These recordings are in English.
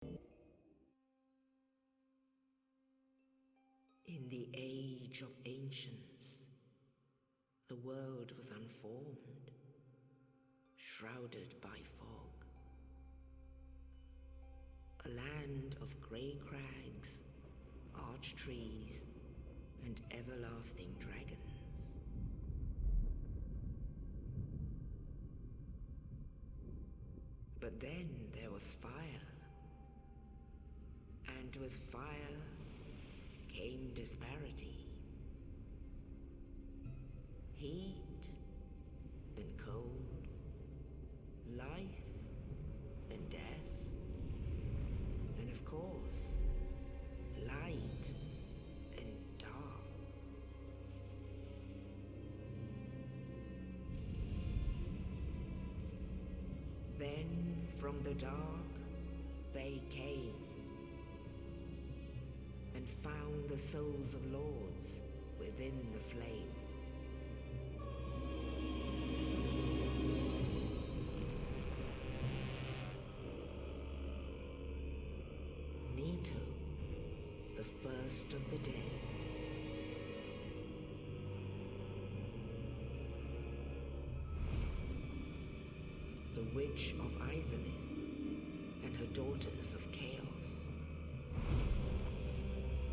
In the age of ancients, the world was unformed, shrouded by fog. A land of grey crags, arch trees, and everlasting dragons. But then there was fire, and with fire came disparity. Heat and cold, life and death, and of course, light and dark. Then from the dark they came and found the souls of lords within the flame. Nito, the first of the dead. The Witch of Izalith and her daughters of chaos.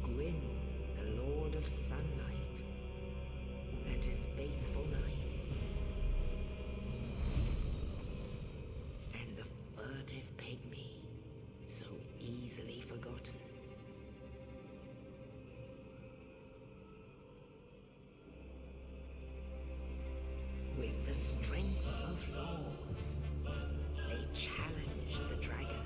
Gwyn, the Lord of Sunlight, and his faithful knights. And the furtive pygmy, so easily forgotten. With the strength of lords, they challenged the dragons.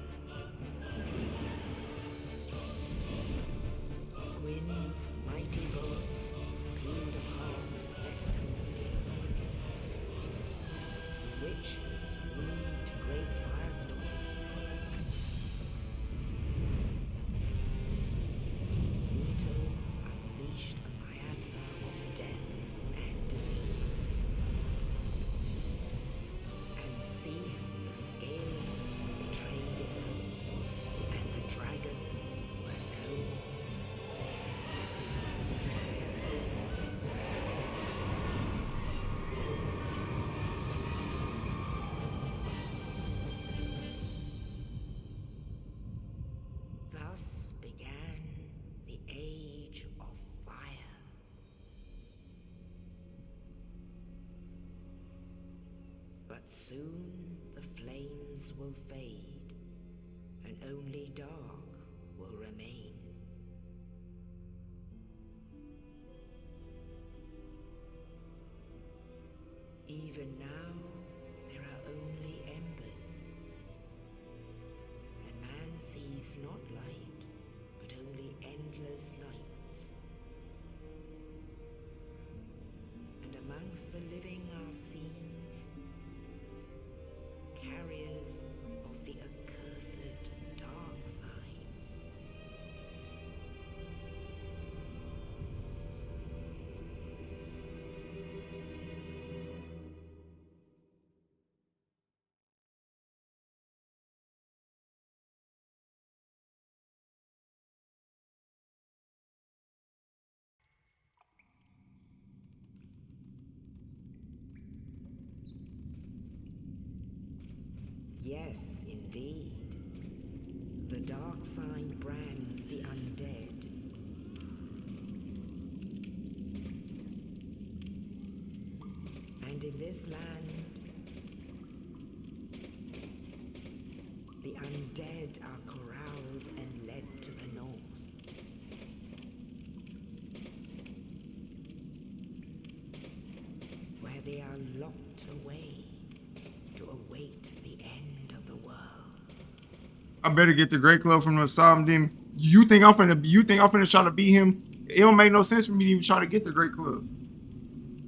Gwyn's mighty bullets peeled apart their stone spears. The witches weaved great firestorms. Nito unleashed a miasma of death and disease. And Seath the Scaleless betrayed his own, and the dragons were no more. Thus began the Age of Fire. But soon the flames will fade, and only dark will remain. Even now, there are only embers, and man sees not light, but only endless nights. And amongst the living are seen carriers of the accursed dark side. Yes, indeed. The dark side brands the undead. And in this land, the undead are corralled and led to the north. Where they are locked away to await the end of the world. I better get the Great Club from the Asylum Demon. You think I'm finna try to beat him? It don't make no sense for me to even try to get the Great Club.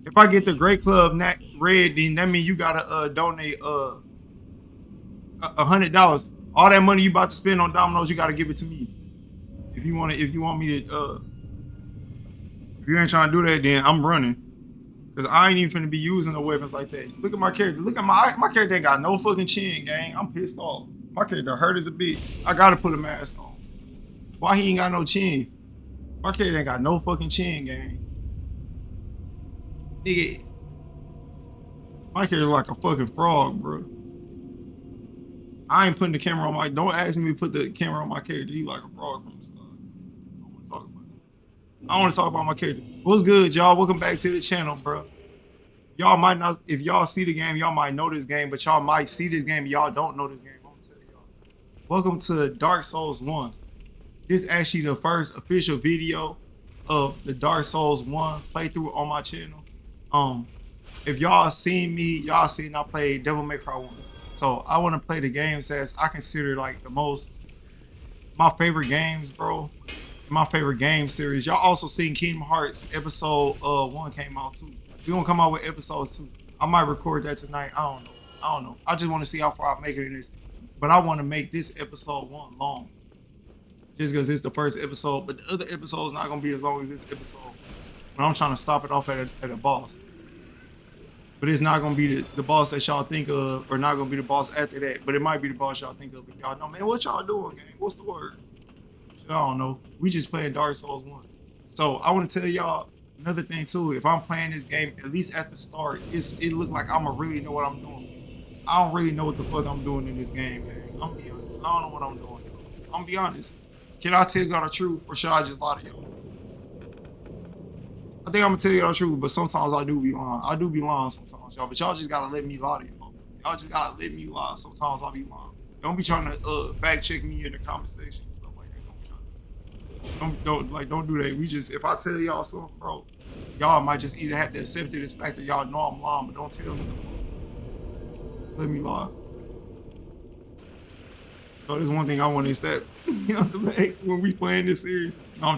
If I get the Great Club not red, then that means you gotta donate $100. All that money you about to spend on dominoes, you gotta give it to me. If you want me to if you ain't trying to do that, then I'm running. Cause I ain't even finna be using no weapons like that. Look at my character. Look at my character ain't got no fucking chin, gang. I'm pissed off. My character hurt as a bitch. I gotta put a mask on. Why he ain't got no chin? My character ain't got no fucking chin, gang. Nigga, my character like a fucking frog, bro. I ain't putting the camera on my. Don't ask me to put the camera on my character. He like a frog from the start. I don't want to talk about that. I want to talk about my character. What's good, y'all? Welcome back to the channel, bro. Y'all might not, if y'all see the game, y'all might know this game, but y'all might see this game, y'all don't know this game. I'm gonna tell y'all. Welcome to Dark Souls 1. This is actually the first official video of the Dark Souls 1 playthrough on my channel. If y'all seen me, y'all seen I played Devil May Cry 1. So I want to play the games that I consider like my favorite games, bro. My favorite game series. Y'all also seen Kingdom Hearts episode 1 came out too. We gonna come out with episode 2. I might record that tonight. I don't know. I just want to see how far I make it in this. But I want to make this episode 1 long. Just because it's the first episode. But the other episode's not gonna be as long as this episode. But I'm trying to stop it off at a boss. But it's not gonna be the boss that y'all think of, or not gonna be the boss after that. But it might be the boss y'all think of. If y'all know, man, what y'all doing, gang? What's the word? I don't know. We just playing Dark Souls 1. So I want to tell y'all another thing too. If I'm playing this game, at least at the start, it look like I'ma really know what I'm doing. I don't really know what the fuck I'm doing in this game, man. I'm gonna be honest. I don't know what I'm doing. I'm gonna be honest. Can I tell y'all the truth, or should I just lie to y'all? I think I'm gonna tell y'all the truth, but sometimes I do be lying. I do be lying sometimes, y'all. But y'all just gotta let me lie to y'all. Y'all just gotta let me lie. Sometimes I be lying. Don't be trying to fact check me in the comment section and stuff like that. Don't do that. We just, if I tell y'all something, bro, y'all might just either have to accept it as fact, or y'all know I'm lying, but don't tell me. Just let me lie. So there's one thing I want to establish. You know, when we playing this series. No,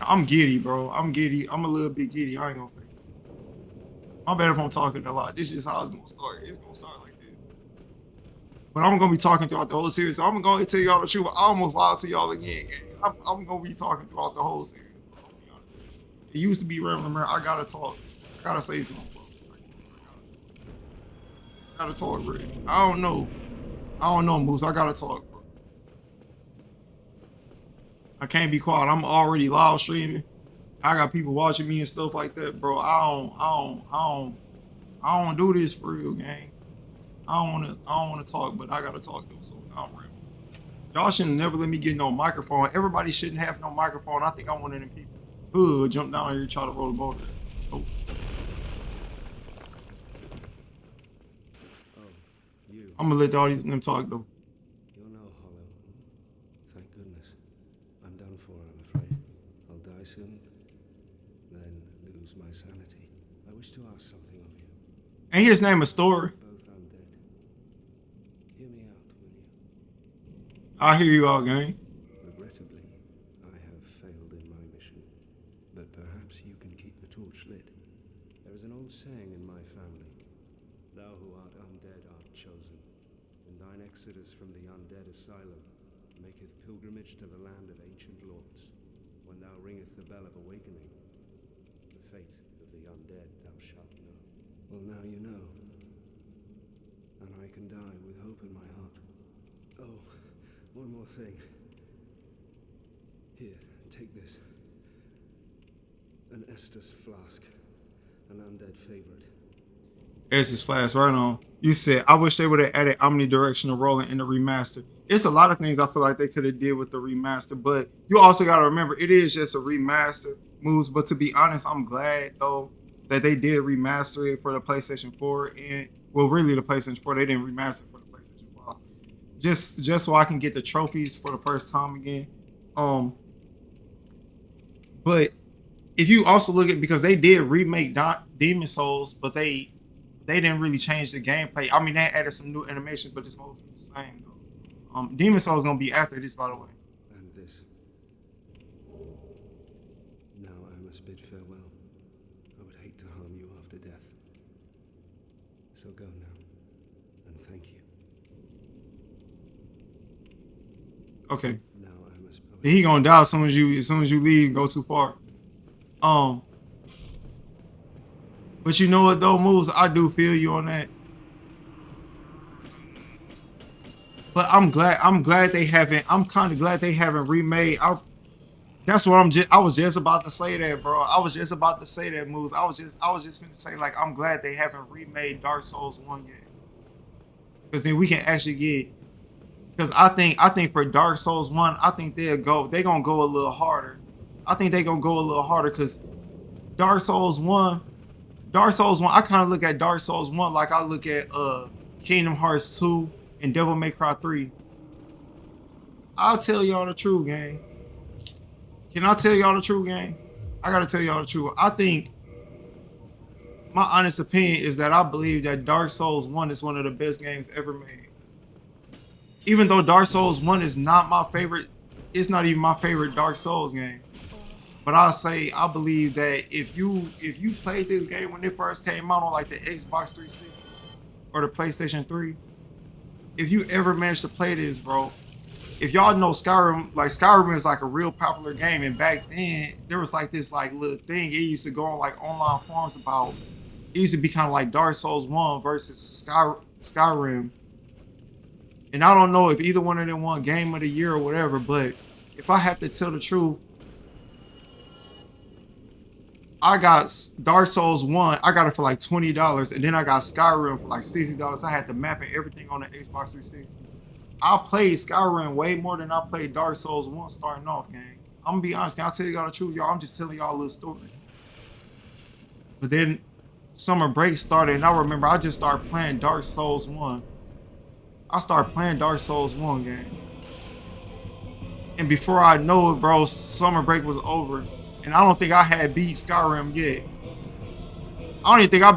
I'm giddy, bro. I'm giddy. I'm a little bit giddy. I ain't gonna fake it. My bad if I'm talking a lot. This is how it's gonna start. It's gonna start like this. But I'm gonna be talking throughout the whole series. So I'm gonna tell y'all the truth. I almost lied to y'all again. I'm gonna be talking throughout the whole series. Bro. I'll be honest. It used to be remember, I gotta talk. I gotta say something, bro. I gotta talk, bro. I don't know, Moose. I gotta talk, bro. I can't be quiet. I'm already live streaming. I got people watching me and stuff like that, bro. I don't do this for real, gang. I don't wanna talk, but I gotta talk though, so I'm real. Y'all shouldn't never let me get no microphone. Everybody shouldn't have no microphone. I think I'm one of them people who jump down here and try to roll the boat. Oh. I'm gonna let all these them talk though. You're no hollow. Thank goodness. I'm done for, I'm afraid. I'll die soon, then lose my sanity. I wish to ask something of you. Ain't his name a story? Both undead. Hear me out, will you? I hear you all, gang. Regrettably, I have failed in my mission, but perhaps you can keep the torch lit. There is an old saying in my family: thou who art undead art chosen. And thine exodus from the undead asylum maketh pilgrimage to the land of ancient lords. When thou ringeth the bell of awakening, the fate of the undead thou shalt know. Well, now you know. And I can die with hope in my heart. Oh, one more thing. Here, take this. An Estus flask. An undead favorite. Estus flask, right on. You said, I wish they would have added omnidirectional rolling in the remaster. It's a lot of things I feel like they could have did with the remaster, but you also got to remember, it is just a remaster moves. But to be honest, I'm glad, though, that they did remaster it for the PlayStation 4. And, well, really the PlayStation 4. They didn't remaster it for the PlayStation 5. Just so I can get the trophies for the first time again. But if you also look at, because they did remake Demon Souls, but they didn't really change the gameplay. I mean, they added some new animations, but it's mostly the same, though. Demon Souls is going to be after this, by the way. And this. Now I must bid farewell. I would hate to harm you after death. So go now, and thank you. Okay. Now I must. He gonna die as soon as you leave and go too far. But you know what though, Moves? I do feel you on that. But I'm glad they haven't. I'm kind of glad they haven't remade. That's what I was just about to say that, bro. I was just about to say that, Moose. I was just gonna say like I'm glad they haven't remade Dark Souls 1 yet. Because then we can actually get. Because I think for Dark Souls 1, I think they're gonna go a little harder. I think they're gonna go a little harder because Dark Souls 1, I kind of look at Dark Souls 1 like I look at Kingdom Hearts 2 and Devil May Cry 3. I'll tell y'all the truth, gang. Can I tell y'all the truth, gang? I gotta tell y'all the truth. I think my honest opinion is that I believe that Dark Souls 1 is one of the best games ever made. Even though Dark Souls 1 is not my favorite, it's not even my favorite Dark Souls game. But I'll say I believe that if you played this game when it first came out on like the Xbox 360 or the PlayStation 3, if you ever managed to play this, bro, if y'all know Skyrim, like Skyrim is like a real popular game, and back then there was like this like little thing. It used to go on like online forums about. It used to be kind of like Dark Souls 1 versus Skyrim. And I don't know if either one of them won Game of the Year or whatever, but if I have to tell the truth, I got Dark Souls 1, I got it for like $20, and then I got Skyrim for like $60. I had the map and everything on the Xbox 360. I played Skyrim way more than I played Dark Souls 1 starting off, gang. I'm gonna be honest, can I tell y'all the truth, y'all? I'm just telling y'all a little story. But then summer break started, and I remember I just started playing Dark Souls 1. I started playing Dark Souls 1 game. And before I know it, bro, summer break was over. And I don't think I had beat Skyrim yet. I don't even think I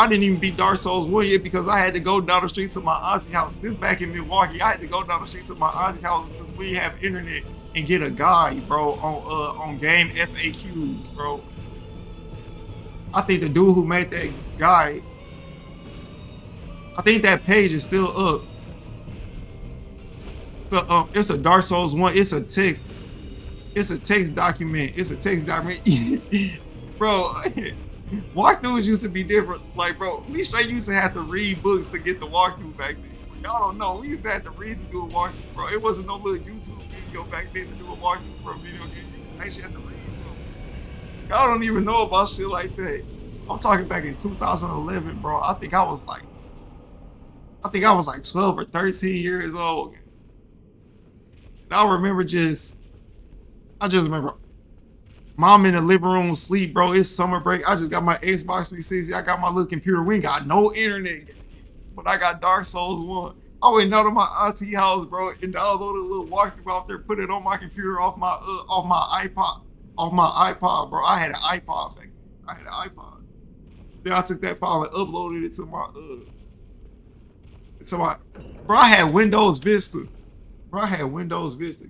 didn't even beat Dark Souls 1 yet because I had to go down the street to my auntie house. This back in Milwaukee, I had to go down the street to my auntie house because we have internet and get a guide, bro, on game FAQs, bro. I think the dude who made that guide, I think that page is still up. So it's a Dark Souls 1. It's a text. It's a text document. Bro. Walkthroughs used to be different. Like, bro, we straight used to have to read books to get the walkthrough back then. Y'all don't know. We used to have to read to do a walkthrough, bro. It wasn't no little YouTube video back then to do a walkthrough for a video game. You actually had to read something. Y'all don't even know about shit like that. I'm talking back in 2011, bro. I think I was like 12 or 13 years old. And I just remember mom in the living room asleep, bro. It's summer break. I just got my Xbox 360. I got my little computer. We ain't got no internet, but I got Dark Souls 1. I went down to my auntie house, bro, and downloaded a little walkthrough off there, put it on my computer off my iPod, bro. I had an iPod back then. Then I took that file and uploaded it to my bro. I had Windows Vista. Bro, I had Windows Vista.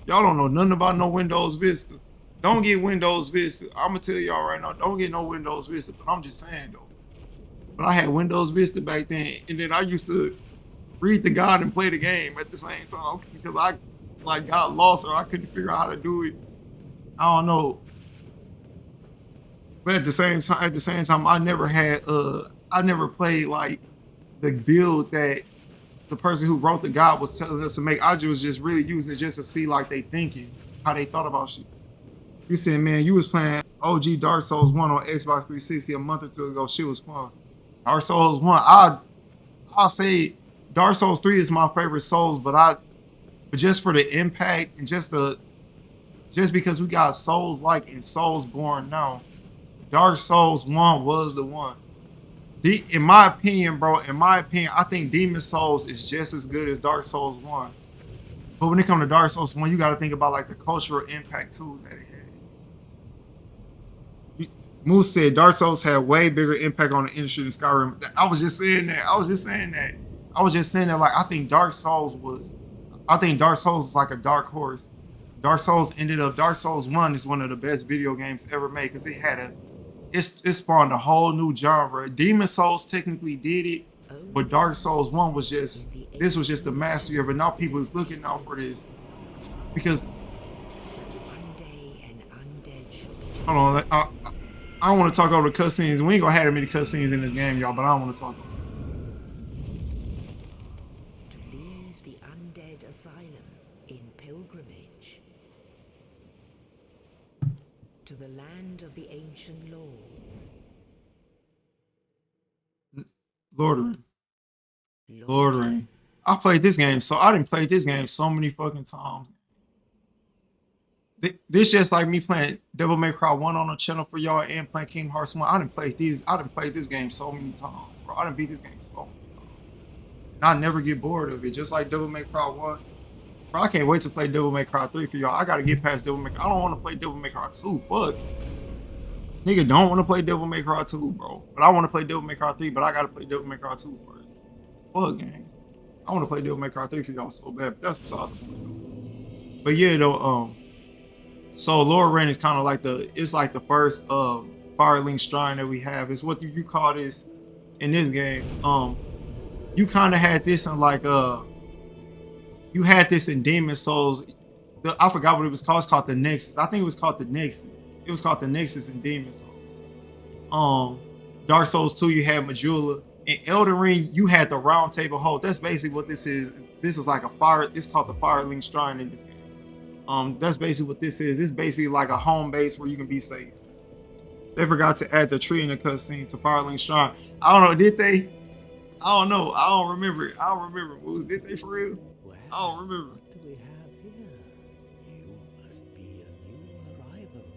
Y'all don't know nothing about no Windows Vista. Don't get Windows Vista. I'm gonna tell y'all right now, don't get no Windows Vista. But I'm just saying though. But I had Windows Vista back then, and then I used to read the guide and play the game at the same time because I like got lost or I couldn't figure out how to do it. I don't know. But at the same time, I never played like the build that the person who wrote the guide was telling us to make. I was just really using it just to see like they thinking, how they thought about shit. You said, man, you was playing OG Dark Souls 1 on Xbox 360 a month or two ago. Shit was fun. Dark Souls 1, I'll say Dark Souls 3 is my favorite Souls, but just for the impact and just because we got Souls like and Souls born now, Dark Souls 1 was the one. In my opinion, bro, I think Demon Souls is just as good as Dark Souls 1. But when it comes to Dark Souls 1, you got to think about like the cultural impact too that it had. Moose said Dark Souls had way bigger impact on the industry than Skyrim. I was just saying that. Like I think Dark Souls is like a dark horse. Dark Souls 1 is one of the best video games ever made because it spawned a whole new genre. Demon Souls technically did it, but Dark Souls 1 was just the mastery of it. Now people is looking out for this because hold on, I don't want to talk over the cutscenes. We ain't gonna have that many cutscenes in this game, y'all, but I don't want to talk over it. the undead asylum in pilgrimage to the land of the ancient lords. Lord of Ring. Lord of Ring. I played this game, so I didn't play this game so many fucking times. This just like me playing Devil May Cry 1 on the channel for y'all and playing Kingdom Hearts 1. I didn't play this game so many times, bro. I didn't beat this game so many times. And I never get bored of it, just like Devil May Cry 1. Bro, I can't wait to play Devil May Cry 3 for y'all. I gotta get past Devil May Cry. I don't want to play Devil May Cry 2. Fuck. Nigga don't want to play Devil May Cry 2, bro. But I want to play Devil May Cry 3, but I gotta play Devil May Cry 2 first. Fuck, gang. I want to play Devil May Cry 3 for y'all so bad, but that's beside the point. But yeah, though, so Lord Rain is kind of like it's like the first Firelink Shrine that we have. It's what you call this in this game. You kind of had this in like you had this in Demon Souls. I forgot what it was called. It's called the Nexus. I think it was called the Nexus. It was called the Nexus in Demon Souls. Dark Souls 2, you had Majula. In Elden Ring, you had the Round Table Hold. That's basically what this is. This is like a fire. It's called the Firelink Shrine in this game. That's basically what this is. It's basically like a home base where you can be safe. They forgot to add the tree in the cutscene to Firelink Shrine. I don't know, did they? I don't know. I don't remember. I don't remember. Did they for real? Well, I don't remember. what do we have here? You must be a new arrival.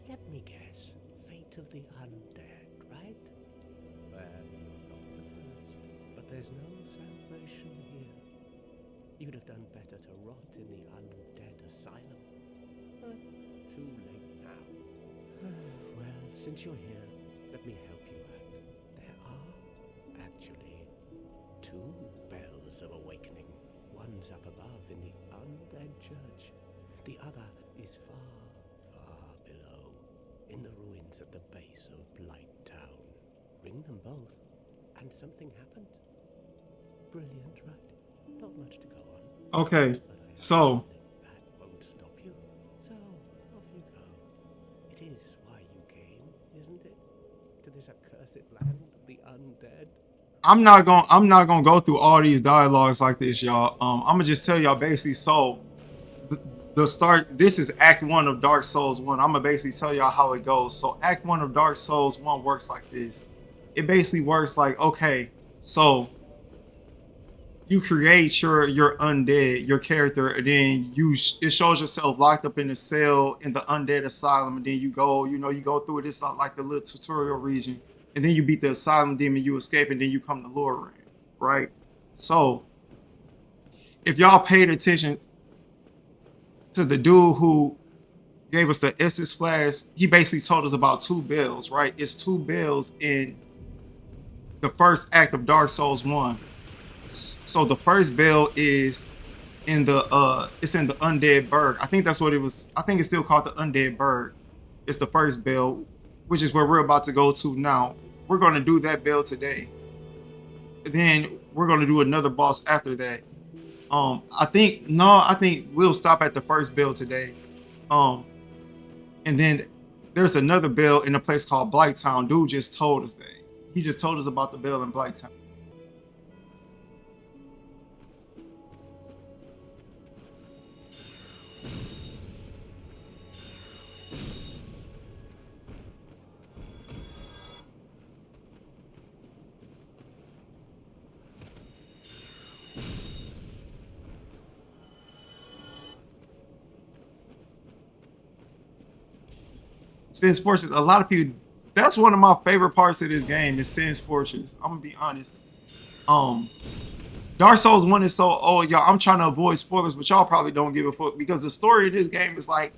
Let me guess. Fate of the undead, right? Well, you're not the first. But there's no salvation here. You'd have done better to rot in the undead asylum. But too late now. Well, since you're here, let me help you out. There are actually two bells of awakening. One's up above in the undead church. The other is far, far below, in the ruins at the base of Blight Town. Ring them both, and something happens. Brilliant, right? Not much to go on. Okay, so That won't stop you. So, off you go. It is why you came, isn't it? To this accursed land of the undead? I'm not gonna go through all these dialogues like this, y'all. I'm gonna just tell y'all basically. So the start. This is Act 1 of Dark Souls 1. I'm gonna basically tell y'all how it goes. So Act 1 of Dark Souls 1 works like this. It basically works like, okay, so you create your undead, your character, and then it shows yourself locked up in a cell in the undead asylum, and then you go through it. It's not like the little tutorial region, and then you beat the asylum demon, you escape, and then you come to Lord Ring, right? So if y'all paid attention to the dude who gave us the Estus flask, he basically told us about two bells, right? It's two bells in the first act of Dark Souls 1. So the first bell is in the it's in the Undead Burg. I think that's what it was. I think it's still called the Undead Burg. It's the first bell, which is where we're about to go to now. We're going to do that bell today. Then we're going to do another boss after that. I think we'll stop at the first bell today. And then there's another bell in a place called Blighttown. Dude just told us that. He just told us about the bell in Blighttown. Sin's Fortress, a lot of people, that's one of my favorite parts of this game is Sin's Fortress. I'm gonna be honest. Dark Souls 1 is so old, y'all. I'm trying to avoid spoilers, but y'all probably don't give a fuck because the story of this game is like,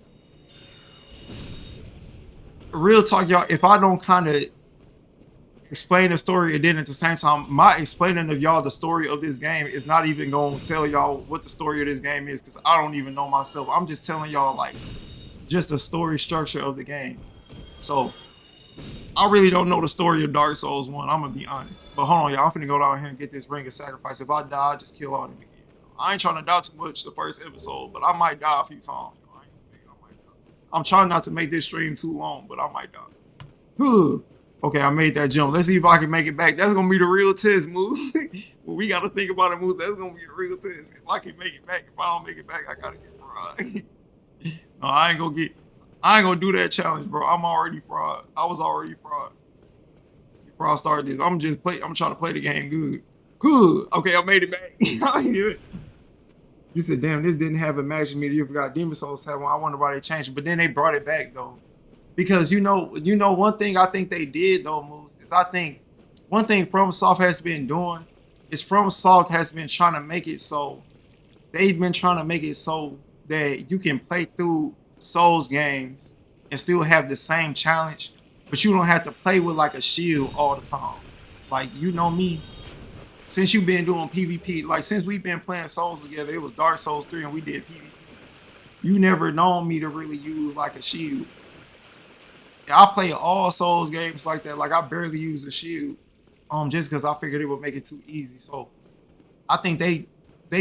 real talk, y'all. If I don't kind of explain the story, and then at the same time, my explaining of y'all the story of this game is not even gonna tell y'all what the story of this game is because I don't even know myself. I'm just telling y'all like just the story structure of the game. So I really don't know the story of Dark Souls 1. I'm gonna be honest. But hold on, y'all. I'm finna go down here and get this ring of sacrifice. If I die, I just kill all them again. I ain't trying to die too much the first episode, but I might die a few times. I'm trying not to make this stream too long, but I might die. Okay, I made that jump. Let's see if I can make it back. That's gonna be the real test, Moose. we gotta think about it, Moose. That's gonna be a real test. If I can make it back, if I don't make it back, I gotta get fried. No, I ain't gonna do that challenge, bro. I'm already fried. I was already fried before I started this. I'm trying to play the game good. Good. Okay, I made it back. You said, damn, this didn't have a magic meter. You forgot Demon Souls had one. I wonder why they changed it. But then they brought it back though. Because you know one thing I think they did though, Moose, is I think one thing FromSoft has been doing is FromSoft has been trying to make it so they've been trying to make it so that you can play through Souls games and still have the same challenge, but you don't have to play with like a shield all the time. Like, you know me, since you've been doing PvP, like since we've been playing Souls together, it was Dark Souls 3 and we did PvP. You never known me to really use like a shield. I play all Souls games like that. Like I barely use a shield, just because I figured it would make it too easy. So I think they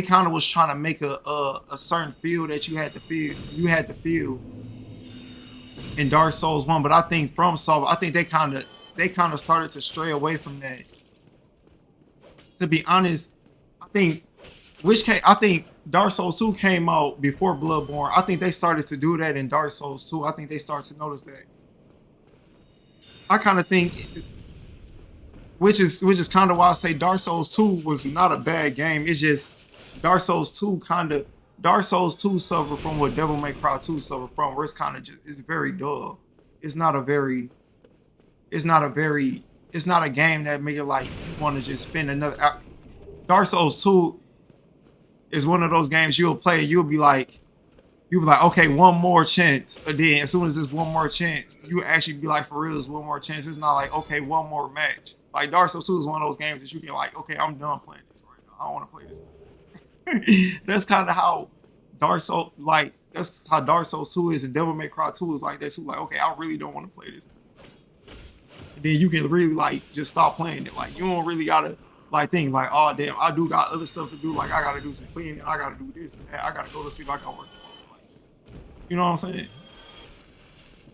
kind of was trying to make a certain feel that you had to feel in Dark Souls 1. But I think FromSoft, I think they kind of started to stray away from that. To be honest, I think Dark Souls 2 came out before Bloodborne. I think they started to do that in Dark Souls 2. I think they started to notice that. I kind of think, which is kind of why I say Dark Souls 2 was not a bad game. It's just Dark Souls 2 suffered from what Devil May Cry 2 suffered from, where it's kind of just, it's very dull. It's not a game that make it like you want to just spend another. Dark Souls 2 is one of those games you'll play, you'll be like, okay, one more chance. And then as soon as there's one more chance, you actually be like, for real, it's one more chance. It's not like, okay, one more match. Like Dark Souls 2 is one of those games that you can like, okay, I'm done playing this right now. I don't want to play this. That's kind of how Dark Souls 2 is, and Devil May Cry 2 is like that too. Like, okay, I really don't want to play this. And then you can really like just stop playing it. Like you don't really gotta like think like, oh damn, I do got other stuff to do. Like I gotta do some cleaning, I gotta do this and that. I gotta go to see if I can work tomorrow. You know what I'm saying?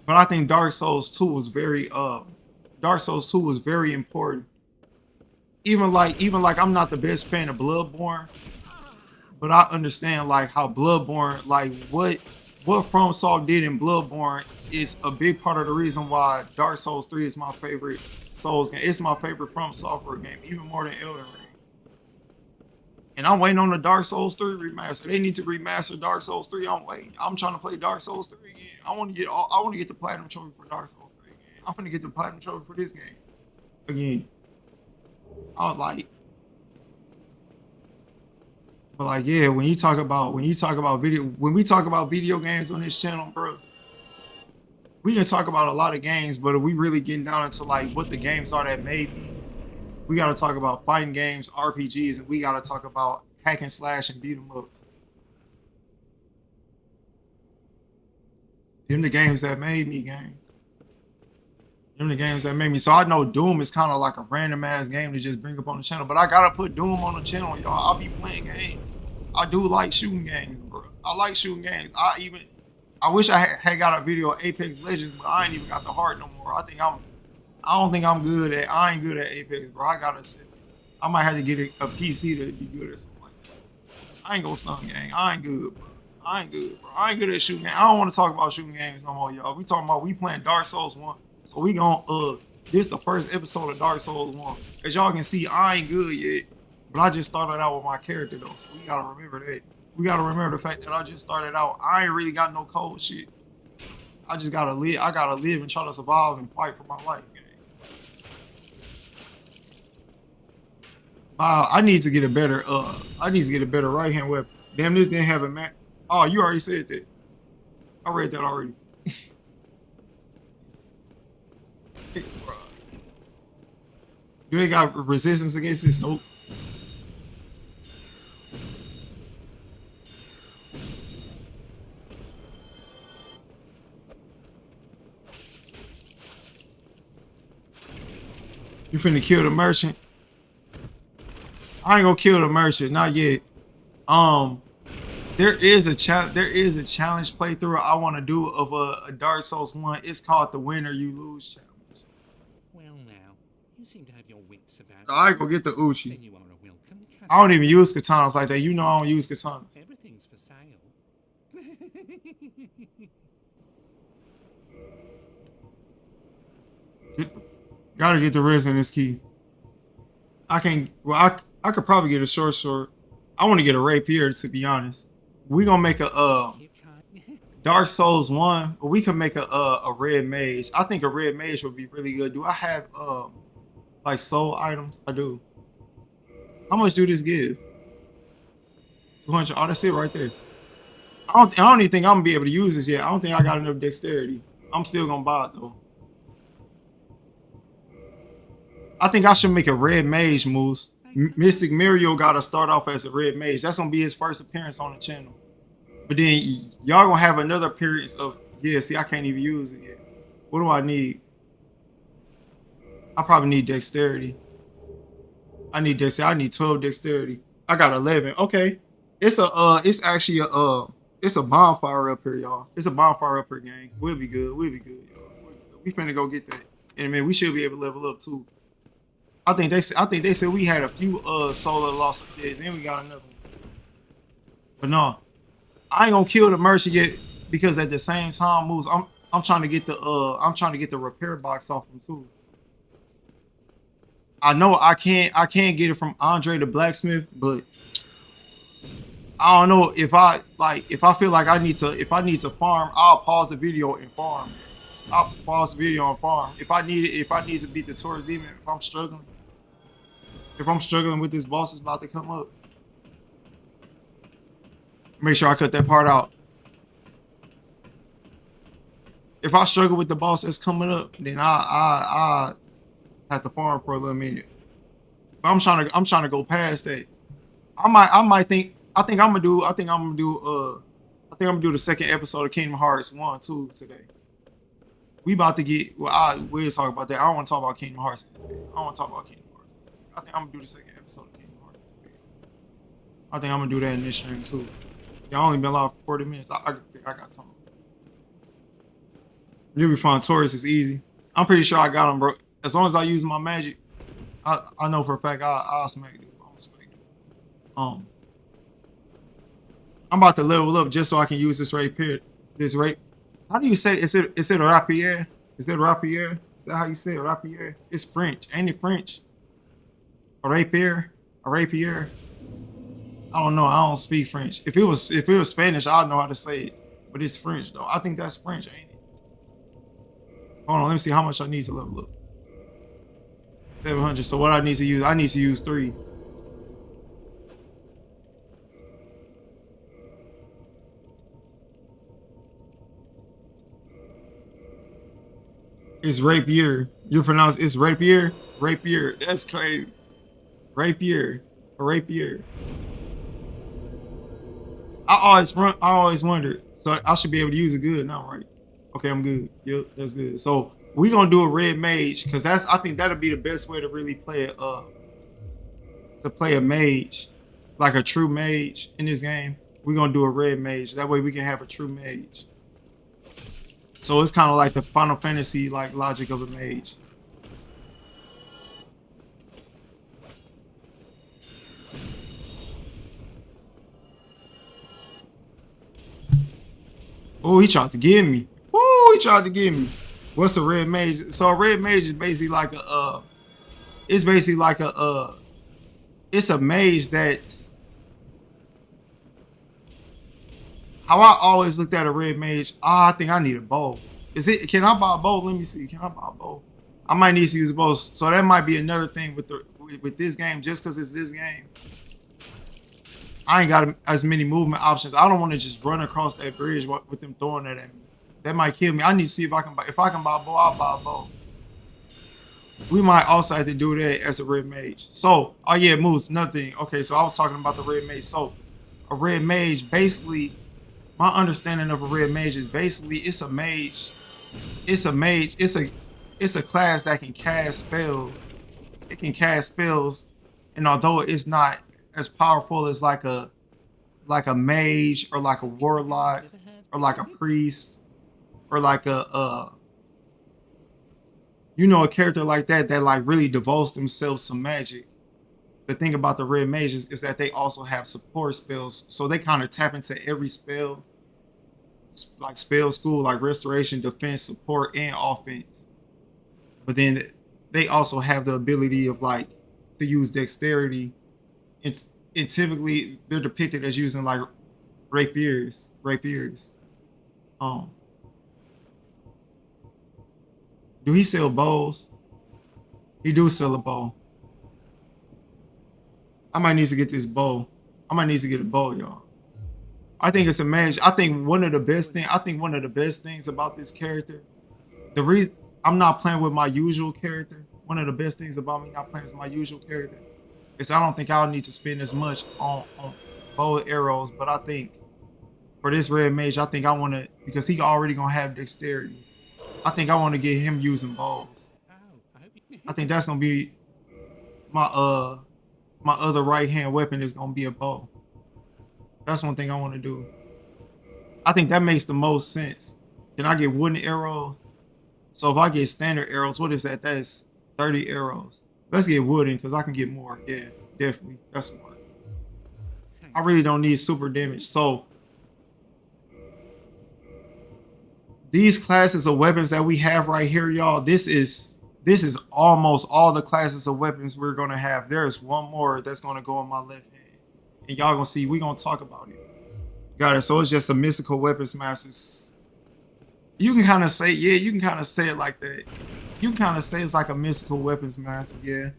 But I think Dark Souls 2 was very important. Even like I'm not the best fan of Bloodborne, but I understand like how Bloodborne, like what FromSoft did in Bloodborne is a big part of the reason why Dark Souls 3 is my favorite Souls game. It's my favorite FromSoftware game, even more than Elden Ring. And I'm waiting on the Dark Souls 3 remaster. They need to remaster Dark Souls 3. I'm waiting. I'm trying to play Dark Souls 3 again. I want to get the platinum trophy for Dark Souls 3 again. I'm gonna get the platinum trophy for this game again. But like, yeah, when we talk about video games on this channel, bro, we can talk about a lot of games, but if we really getting down into like what the games are that made me, we got to talk about fighting games, RPGs, and we got to talk about hack and slash and beat 'em ups. Them the games that made me, gang. Them the games that made me. So I know Doom is kind of like a random ass game to just bring up on the channel, but I gotta put Doom on the channel, y'all. I'll be playing games. I do like shooting games, bro. I like shooting games. I wish I had got a video of Apex Legends, but I ain't even got the heart no more. I don't think I'm good at. I ain't good at Apex, bro. I might have to get a PC to be good at something like that. I ain't gonna stun gang. I ain't good, bro. I ain't good at shooting games. I don't want to talk about shooting games no more, y'all. We playing Dark Souls 1. So we gon' this the first episode of Dark Souls 1. As y'all can see, I ain't good yet. But I just started out with my character though. So we gotta remember that. We gotta remember the fact that I just started out. I ain't really got no cold shit. I just gotta live. I gotta live and try to survive and fight for my life, gang. I need to get a better right hand weapon. Damn, this didn't have a map. Oh, you already said that. I read that already. Do they got resistance against this? Nope. You finna kill the merchant? I ain't gonna kill the merchant, not yet. There is a challenge playthrough I want to do of a Dark Souls 1. It's called the Win or You Lose challenge. Well now, you seem to have your wits about. I ain't gonna get the Uchi. Then you are a welcome I don't even use katanas like that. You know I don't use katanas. Everything's for sale. Gotta get the rest in this key. I can't. Well, I could probably get a short sword. I want to get a rapier, to be honest. We gonna make a Dark Souls 1, but we can make a red mage. I think a red mage would be really good. Do I have like soul items? I do. How much do this give? 200. Oh, that's it right there. I don't even think I'm gonna be able to use this yet. I don't think I got enough dexterity. I'm still gonna buy it though. I think I should make a red mage, Moose. Mystic Mirio gotta start off as a red mage. That's gonna be his first appearance on the channel. But then y'all gonna have another appearance of, yeah, see, I can't even use it yet. What do I need? I probably need dexterity. I need dexterity. I need 12 dexterity. I got 11. Okay. It's actually it's a bonfire up here, y'all. It's a bonfire up here, gang. We'll be good. We'll be good, y'all. We finna go get that. And man, we should be able to level up too. I think they said we had a few solar loss days, and we got another one. But no, I ain't gonna kill the merchant yet, because at the same time, Moves, I'm trying to get the repair box off him too. I know I can't get it from Andre the blacksmith, but I don't know if I feel like I need to farm, I'll pause the video and farm. I'll pause the video and farm. If I need to beat the Taurus demon, if I'm struggling with this boss that's about to come up. Make sure I cut that part out. If I struggle with the boss that's coming up, then I have to farm for a little minute. But I'm trying to go past that. I think I'm gonna do the second episode of Kingdom Hearts 1 2 today. We about to get we'll talk about that. I don't want to talk about Kingdom Hearts. I don't want to talk about Kingdom Hearts. I think I'm gonna do the second episode of Kingdom Hearts. I think I'm gonna do that in this stream too. Y'all only been live for 40 minutes. I think I got time. You'll be fine. Taurus is easy. I'm pretty sure I got him, bro. As long as I use my magic, I know for a fact I'll smack it. I'm about to level up just so I can use this rapier. How do you say it? Is it a rapier? Is it rapier? Is that how you say it? Rapier? It's French. Ain't it French? A rapier? A rapier? I don't know. I don't speak French. If it was Spanish, I'd know how to say it. But it's French though. I think that's French, ain't it? Hold on, let me see how much I need to level up. 700. So what I need to use 3. It's rapier. You pronounce it's rapier? Rapier. That's crazy. Rapier. A rapier. I always wondered. So I should be able to use it good now, right? Okay, I'm good. Yep, that's good. So we gonna do a red mage, because I think that'll be the best way to really play a mage, like a true mage in this game. We're gonna do a red mage. That way we can have a true mage. So it's kind of like the Final Fantasy like logic of a mage. Oh, he tried to get me. Oh, he tried to get me. What's a red mage? So a red mage is basically like it's a mage that's, how I always looked at a red mage. I think I need a bow. Can I buy a bow? Let me see. Can I buy a bow? I might need to use a bow. So that might be another thing with this game, just because it's this game. I ain't got as many movement options. I don't want to just run across that bridge with them throwing that at me. That might kill me. I need to see if I can buy a bow, I'll buy a bow. We might also have to do that as a red mage. So, oh yeah, Moose, nothing. Okay, so I was talking about the red mage. So, a red mage, basically, my understanding of a red mage is basically it's a mage. It's a mage. It's a class that can cast spells. It can cast spells, and although it's not as powerful as like a mage or like a warlock or like a priest or like a character like that like really devotes themselves to magic. the thing about the red mages is that they also have support spells, so they kind of tap into every spell, like spell school, like restoration, defense, support, and offense. But then they also have the ability of like to use dexterity, and typically they're depicted as using like rapiers. Um, do he sell bows? He do sell a bow. I might need to get this bow. I might need to get a bow, y'all. I think it's a match. I think one of the best things about this character, the reason I'm not playing with my usual character, one of the best things about me not playing with my usual character is I don't think I'll need to spend as much on bow and arrows, but I think for this red mage, I think I want to, because he already gonna have dexterity. I think I want to get him using bows. I think that's gonna be my my other right hand weapon is gonna be a bow. That's one thing I want to do. I think that makes the most sense. Can I get wooden arrows? So if I get standard arrows, what is that? That's 30 arrows. Let's get wooden because I can get more. Yeah, definitely. That's smart. I really don't need super damage. So these classes of weapons that we have right here, y'all, this is almost all the classes of weapons we're gonna have. There's one more that's gonna go on my left hand, and y'all gonna see. We gonna talk about it. Got it. So it's just a mystical weapons master. You can kind of say, yeah, you can kind of say it like that. You can kind of say it's like a mystical weapons master, yeah.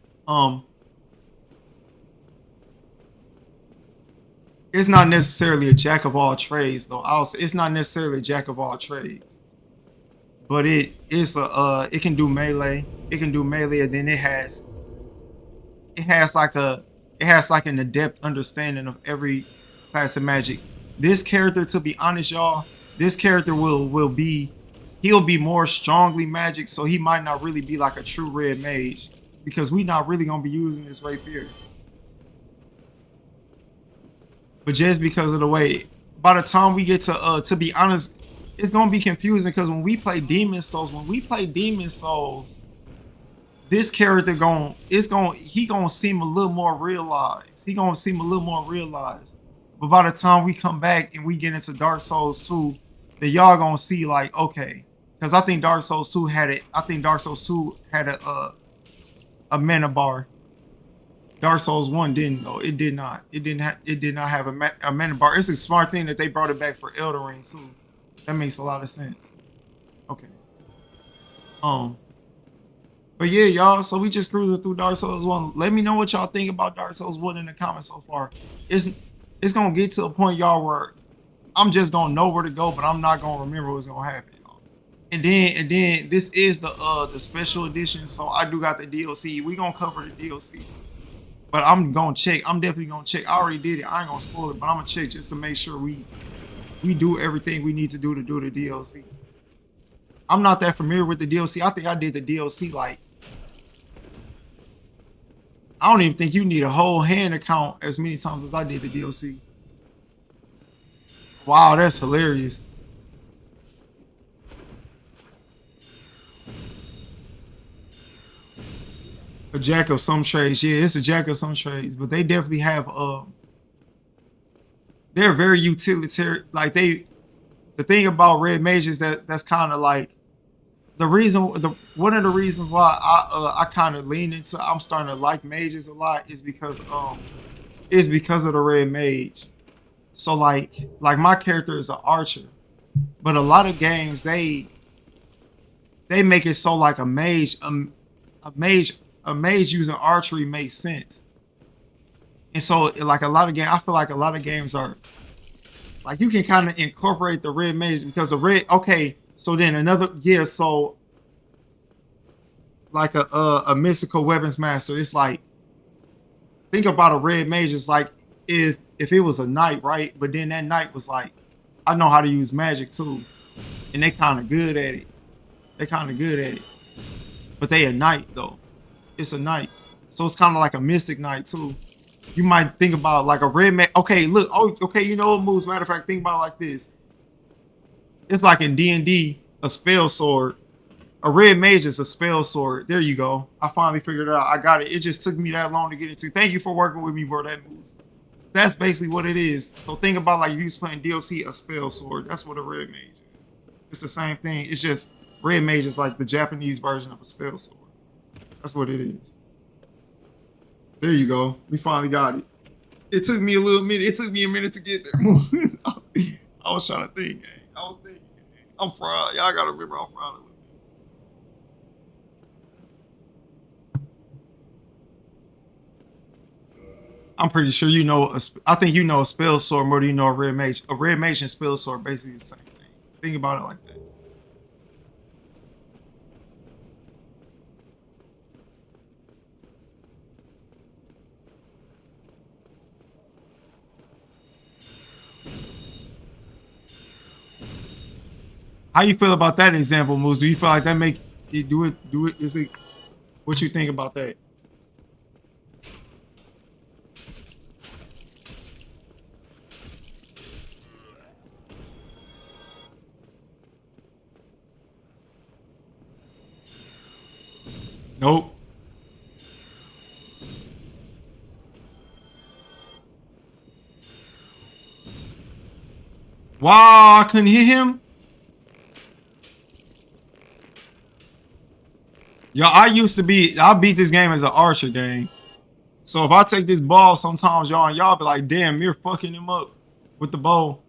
It's not necessarily a jack of all trades, though. I'll say it's not necessarily a jack of all trades, but it can do melee. It can do melee, and then it has like an adept understanding of every class of magic. This character, to be honest, y'all, this character he'll be more strongly magic, so he might not really be like a true red mage because we not really gonna be using this rapier. But just because of the way, by the time we get to be honest, it's gonna be confusing because when we play Demon Souls, this character he gonna seem a little more realized. But by the time we come back and we get into Dark Souls 2, then y'all gonna see like, okay, because I think Dark Souls 2 had a mana bar. Dark Souls 1 didn't though. It did not. It did not have a mana bar. It's a smart thing that they brought it back for Elden Ring too. That makes a lot of sense. Okay. But yeah, y'all. So we just cruising through Dark Souls 1. Let me know what y'all think about Dark Souls 1 in the comments so far. It's gonna get to a point, y'all, where I'm just gonna know where to go, but I'm not gonna remember what's gonna happen, y'all. And then this is the special edition, so I do got the DLC. We gonna cover the DLC too. But I'm gonna check. I'm definitely gonna check. I already did it. I ain't gonna spoil it, but I'm gonna check just to make sure we do everything we need to do the DLC. I'm not that familiar with the DLC. I think I did the DLC like, I don't even think you need a whole hand account as many times as I did the DLC. Wow, that's hilarious. A jack of some trades. Yeah, it's a jack of some trades, but they definitely have they're very utilitarian. Like the thing about red mages that's kind of like one of the reasons why I kind of lean into, I'm starting to like mages a lot is because of the red mage. So like my character is an archer, but a lot of games they make it so like a mage using archery makes sense. And so like I feel like a lot of games are like you can kind of incorporate the red mage because the red, okay, so then another, yeah, so like a mystical weapons master, it's like, think about a red mage, it's like if it was a knight, right? But then that knight was like, I know how to use magic too. And they kind of good at it. But they a knight though. It's a knight. So it's kind of like a mystic knight too. You might think about like a red mage. Okay, look. Oh, okay, you know what moves? Matter of fact, think about it like this. It's like in D&D, a spell sword. A red mage is a spell sword. There you go. I finally figured it out. I got it. It just took me that long to get into. Thank you for working with me, bro. That moves. That's basically what it is. So think about like if you was playing DLC, a spell sword. That's what a red mage is. It's the same thing. It's just red mage is like the Japanese version of a spell sword. That's what it is. There you go. We finally got it. It took me a little minute. It took me a minute to get there. I was trying to think, gang. I was thinking, gang. I'm fried. Y'all gotta remember I'm fried a little bit. I'm pretty sure you know. I think you know a spell sword more than you know a red mage. A red mage and spell sword basically the same thing. Think about it like that. How you feel about that example, Moose? Do you feel like that make it do it? Do it? Is it? What you think about that? Nope. Wow, I couldn't hit him. Yo, I beat this game as an archer game. So if I take this ball, sometimes y'all be like, damn, you're fucking him up with the bow.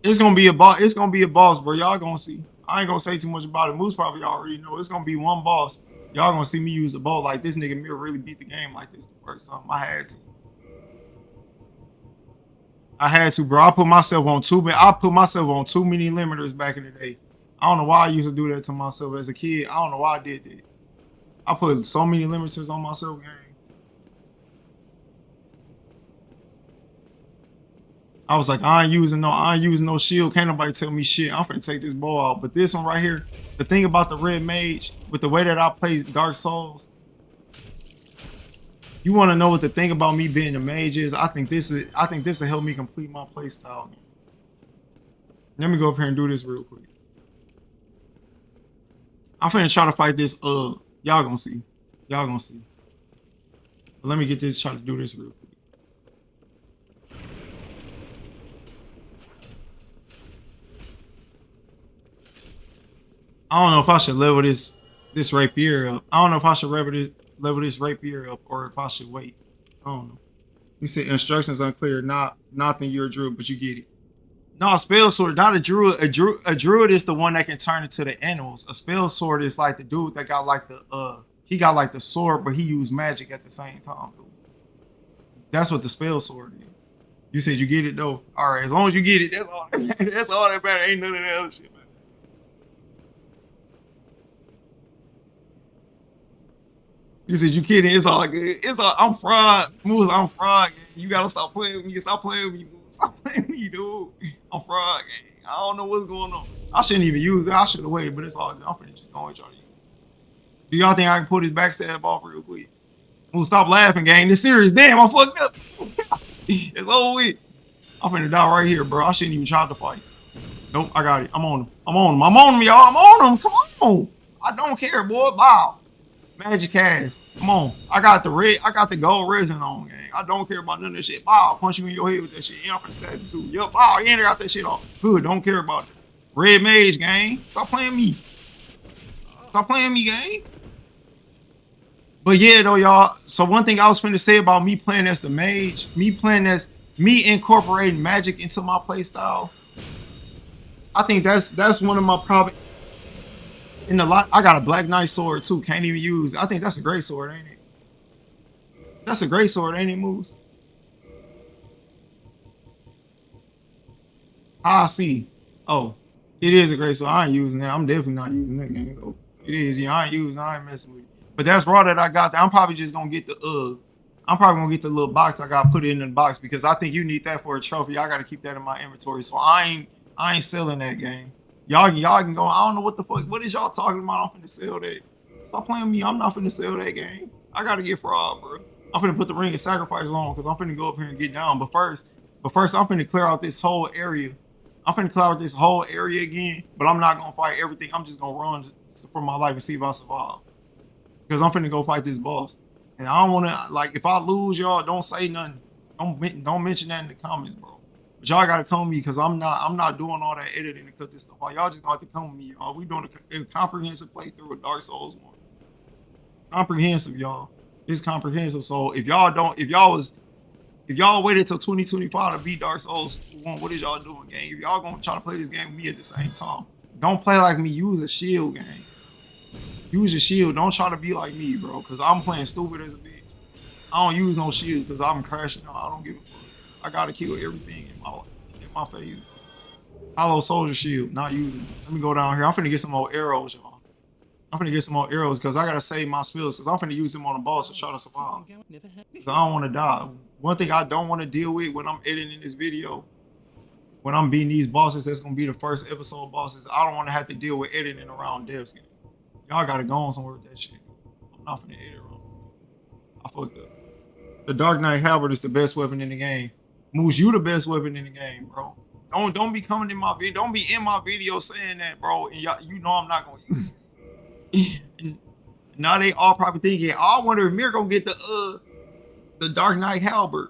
It's gonna be a boss. It's gonna be a boss, bro. Y'all gonna see. I ain't gonna say too much about it. Moose probably already know. It's gonna be one boss. Y'all gonna see me use a bow like this nigga Mirio really beat the game like this the first time. I had to. Bro. I put myself on too many limiters back in the day. I don't know why I used to do that to myself as a kid. I don't know why I did that. I put so many limiters on myself, gang. I was like, I ain't using no shield. Can't nobody tell me shit. I'm finna take this ball out. But this one right here, the thing about the red mage, with the way that I play Dark Souls, you want to know what the thing about me being a mage is? I think this will help me complete my play style. Let me go up here and do this real quick. I'm finna try to fight this. Y'all gonna see. Y'all gonna see. But let me get this. Try to do this real quick. I don't know if I should level this rapier up. I don't know if I should level this rapier up or if I should wait. I don't know. You said instructions unclear. Not think you're a druid, but you get it. No, a spell sword, not a druid. A druid is the one that can turn into the animals. A spell sword is like the dude that got like he got like the sword, but he used magic at the same time too. That's what the spell sword is. You said you get it though. All right, as long as you get it, that's all. That's all that matters. Ain't none of that other shit, man. You said you kidding. It's all good. It's all. I'm fried. Moose, I'm fried. You gotta stop playing with me. Stop playing with me, Moose. Stop playing with me, dude. I'm fried. I don't know what's going on. I shouldn't even use it. I should have waited, but it's all good. I'm finna just go and try to use it. Do y'all think I can put his backstab off real quick? Moose, stop laughing, gang. This serious. Damn, I fucked up. It's over with. I'm finna die right here, bro. I shouldn't even try to fight. Nope, I got it. I'm on him. I'm on him, y'all. I'm on him. Come on. I don't care, boy. Wow. Magic cast. Come on. I got the gold resin on, gang. I don't care about none of this shit. Wow, I'll punch you in your head with that shit. Yeah, I'm finna stab you too. Yup. Wow, you ain't got that shit off. Good, don't care about it. Red mage, gang. Stop playing me. Stop playing me, gang. But yeah, though, y'all. So one thing I was finna say about me playing as the mage, me incorporating magic into my play style. I think that's one of my probably. In the lot, I got a Black Knight sword too. Can't even use. I think that's a great sword, ain't it? That's a great sword, ain't it, Moose? I see. Oh, it is a great sword. I ain't using that. I'm definitely not using that game. So it is. Yeah, I ain't messing with it. But that's raw that I got there. I'm probably just gonna get the I'm probably gonna get the little box. I gotta put it in the box because I think you need that for a trophy. I gotta keep that in my inventory. So I ain't selling that game. Y'all can go. I don't know what the fuck. What is y'all talking about? I'm finna sell that. Stop playing with me. I'm not finna sell that game. I gotta get fraud, bro. I'm finna put the ring of sacrifice on because I'm finna go up here and get down. But first, I'm finna clear out this whole area I'm finna clear out this whole area again, but I'm not gonna fight everything. I'm just gonna run for my life and see if I survive. Because I'm finna go fight this boss. And I don't wanna, like, if I lose, y'all, don't say nothing. Don't mention that in the comments, bro. But y'all gotta come with me because I'm not doing all that editing to cut this stuff out. Y'all just gonna have to come with me, y'all. We doing a comprehensive playthrough of Dark Souls 1. Comprehensive, y'all. It's comprehensive. So if y'all waited till 2025 to beat Dark Souls 1, what is y'all doing, gang? If y'all gonna try to play this game with me at the same time, don't play like me. Use a shield, gang. Use your shield. Don't try to be like me, bro, because I'm playing stupid as a bitch. I don't use no shield because I'm crashing out. I don't give a fuck. I gotta kill everything in my face. Hollow Soldier shield, not using it. Let me go down here. I'm finna get some more arrows, y'all. I'm finna get some more arrows because I gotta save my spells because I'm finna use them on the boss to try to survive. Because I don't want to die. One thing I don't want to deal with when I'm editing this video, when I'm beating these bosses, that's gonna be the first episode bosses. I don't want to have to deal with editing around devs game. Y'all gotta go on somewhere with that shit. I'm not finna edit around. I fucked up. The Dark Knight Halberd is the best weapon in the game. Moose, you the best weapon in the game, bro. Don't be coming in my video. Don't be in my video saying that, bro. And y'all, you know I'm not gonna use it. And now they all probably thinking, oh, I wonder if Mirio gonna get the Dark Knight Halberd.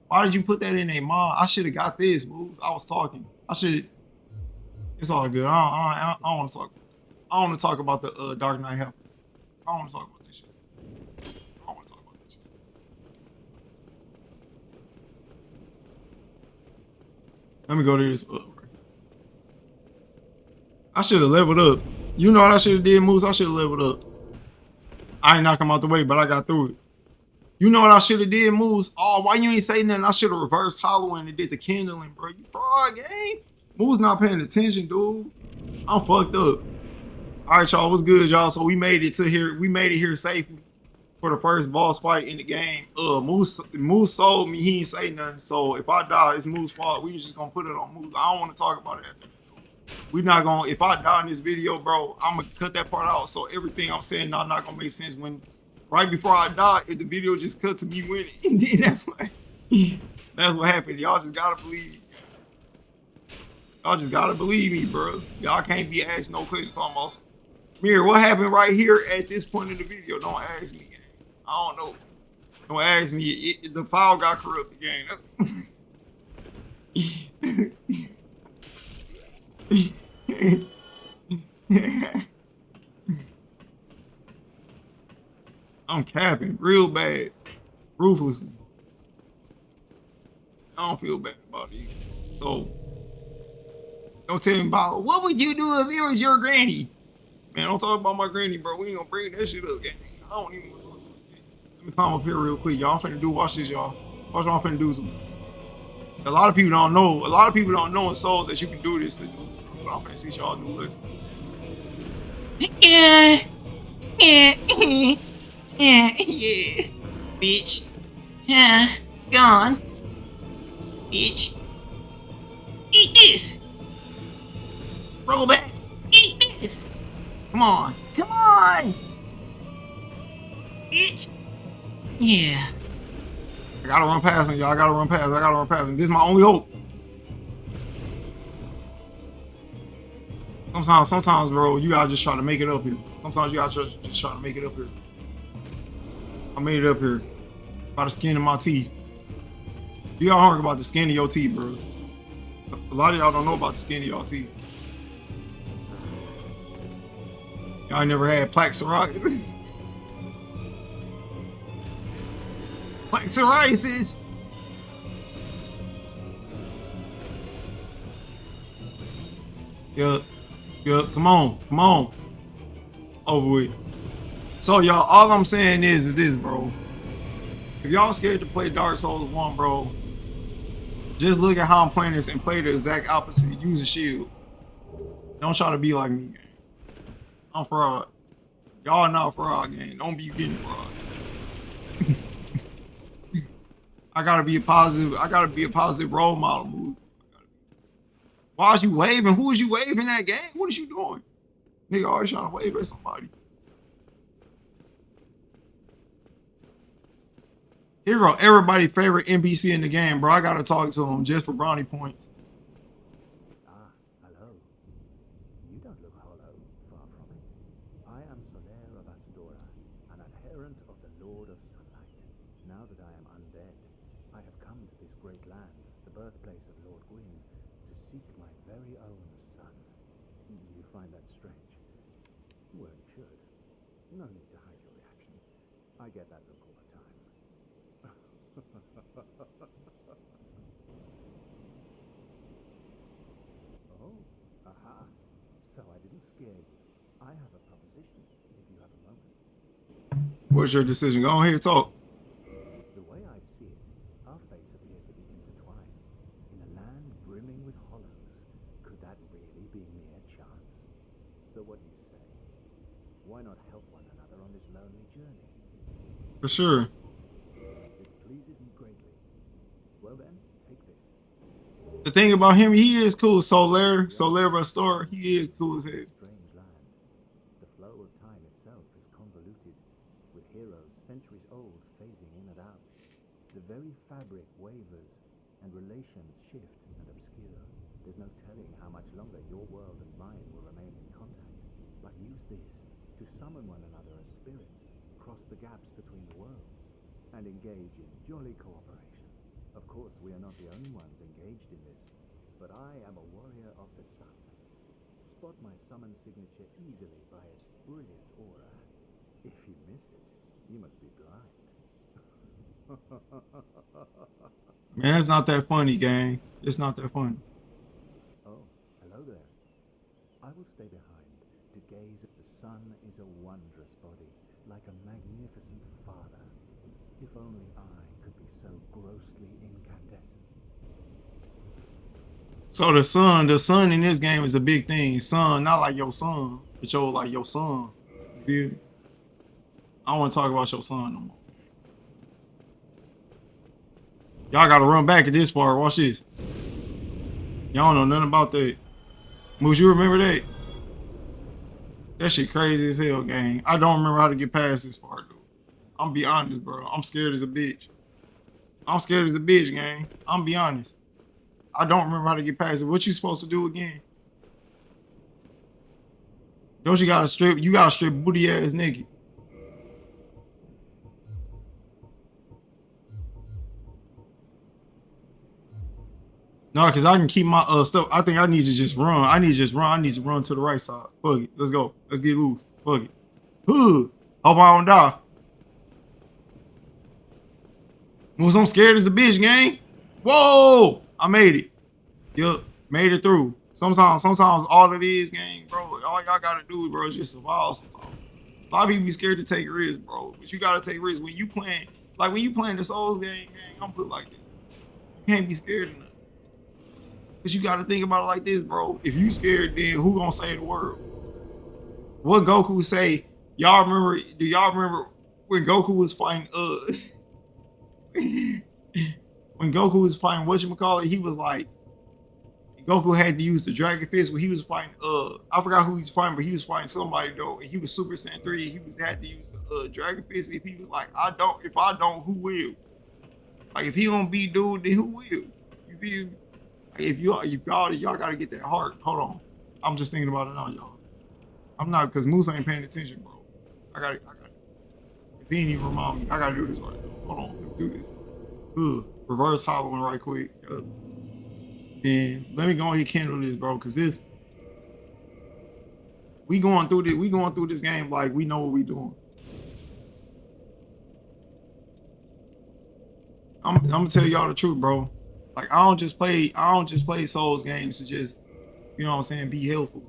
Why did you put that in their mind? I should have got this, Moose. I was talking. I should. It's all good. I don't want to talk. I don't want to talk about the Dark Knight Halberd. I don't want to talk about this shit. I don't want to talk about this shit. Let me go to this right. I should have leveled up. You know what I should have did, Moose? I should have leveled up. I ain't knock him out the way, but I got through it. You know what I should have did, Moose? Oh, why you ain't say nothing? I should have reversed hollowing and did the kindling, bro. You fraud, gang. Moose not paying attention, dude. I'm fucked up. All right, y'all. What's good, y'all? So we made it to here. We made it here safely for the first boss fight in the game. Moose sold me. He ain't say nothing. So if I die, it's Moose's fault. We just gonna put it on Moose. I don't want to talk about it after that. We not gonna. If I die in this video, bro, I'm gonna cut that part out. So everything I'm saying now not gonna make sense when right before I die. If the video just cut to me winning, and then that's what happened. Y'all just gotta believe me. Y'all just gotta believe me, bro. Y'all can't be asking no questions talking about Mirio, what happened right here at this point in the video? Don't ask me, gang. I don't know. Don't ask me. The file got corrupted, gang. I'm capping real bad, ruthlessly. I don't feel bad about it. So don't tell me about what would you do if it was your granny. Man, don't talk about my granny, bro. We ain't gonna bring that shit up, gang. I don't even want to talk about it. Let me climb up here real quick, y'all. I'm finna watch this, y'all. Watch what I'm finna do. A lot of people don't know. A lot of people don't know in Souls that you can do this to do. But I'm finna teach y'all a new lesson. Yeah, bitch. Yeah, gone. Bitch. Eat this. Roll back. Eat this. Come on. Come on. Bitch. Yeah. I gotta run past him, y'all. I gotta run past him. This is my only hope. Sometimes, bro, you gotta just try to make it up here. Sometimes you gotta just try to make it up here. I made it up here by the skin of my teeth. You all heard about the skin of your teeth, bro. A lot of y'all don't know about the skin of your teeth. Y'all never had plaque psoriasis. Plaque psoriasis. Yup. Come on. Over with. So y'all, all I'm saying is this, bro. If y'all scared to play Dark Souls 1, bro, just look at how I'm playing this and play the exact opposite. Use a shield. Don't try to be like me, gang. I'm fraud. Y'all not fraud, gang. Don't be getting fraud. I gotta be a positive role model, move. Why is you waving? Who is you waving at, gang? What is you doing? Nigga always trying to wave at somebody. Hero, everybody's favorite NPC in the game, bro. I gotta talk to him just for brownie points. birthplace of Lord Gwyn to seek my very own son. You find that strange? Well, you should. No need to hide your reaction. I get that look all the time. Oh, aha. So I didn't scare you. I have a proposition, if you have a moment. What's your decision? Go ahead, talk. The way I see it, our fates appear to be intertwined. In a land brimming with hollows, could that really be mere chance? So what do you say? Why not help one another on this lonely journey? For sure. This pleases me greatly. Well then, take this. The thing about him, he is cool. Soler Restore, he is cool as hell. Strange land. The flow of time itself is convoluted, with heroes centuries old phasing in and out. The very fabric wavers, and relations shift and obscure. There's no telling how much longer your world and mine will remain in contact. But use this to summon one another as spirits, cross the gaps between the worlds, and engage in jolly cooperation. Of course, we are not the only ones engaged in this, but I am a warrior of the sun. Spot my summon signature easily by its brilliant aura. If you miss it, you must be blind. Man, it's not that funny, gang. It's not that funny. Oh, hello there. I will stay behind to gaze at the sun is a wondrous body, like a magnificent father. If only I could be so grossly incandescent. So the sun in this game is a big thing. Son, not like your son, but your son. You feel me? I don't want to talk about your son no more. Y'all gotta run back at this part. Watch this. Y'all don't know nothing about that. Moose, you remember that? That shit crazy as hell, gang. I don't remember how to get past this part, though. I'm be honest, bro. I'm scared as a bitch. I'm scared as a bitch, gang. I'm be honest. I don't remember how to get past it. What you supposed to do again? Don't you gotta strip? You gotta strip booty ass naked. No, because I can keep my stuff. I think I need to just run. I need to run to the right side. Fuck it. Let's go. Let's get loose. Fuck it. Hope I don't die. Moose, I'm scared as a bitch, gang. Whoa! I made it. Yup. Made it through. Sometimes all it is, gang, bro. All y'all gotta do, bro, is just survive sometimes. A lot of people be scared to take risks, bro. But you gotta take risks. When you playing the Souls game, gang, I'm put like this. You can't be scared of nothing. Cause you gotta think about it like this, bro. If you scared, then who gonna save the world? What Goku say? Y'all remember? Do y'all remember when Goku was fighting? When Goku was fighting whatchamacallit, he was like, Goku had to use the Dragon Fist when he was fighting. I forgot who he was fighting, but he was fighting somebody though, and he was Super Saiyan 3. He had to use the Dragon Fist. If he was like, if I don't, who will? Like if he don't beat dude, then who will? You feel me? If y'all gotta get that heart. Hold on. I'm just thinking about it now, y'all. I'm not, because Moose ain't paying attention, bro. I got it. Cause he didn't even remind me. I gotta do this right now. Hold on. Let me do this. Reverse hollowing right quick. And let me go ahead and kindle this, bro, because we going through this game like we know what we doing. I'm gonna tell y'all the truth, bro. Like I don't just play Souls games to just, you know what I'm saying, be helpful.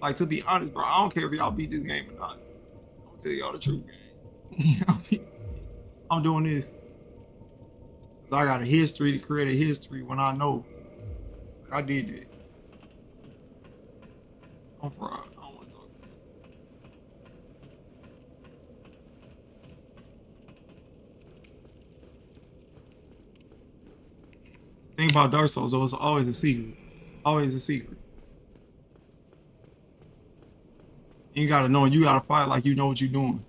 Like to be honest, bro, I don't care if y'all beat this game or not. I'm gonna tell y'all the truth, gang. I'm doing this because I got a history to create a history when I know. Like I did that. I'm fried. I don't want to talk about that. Thing about Dark Souls, though, it's always a secret. Always a secret. You gotta know, you gotta fight like you know what you're doing.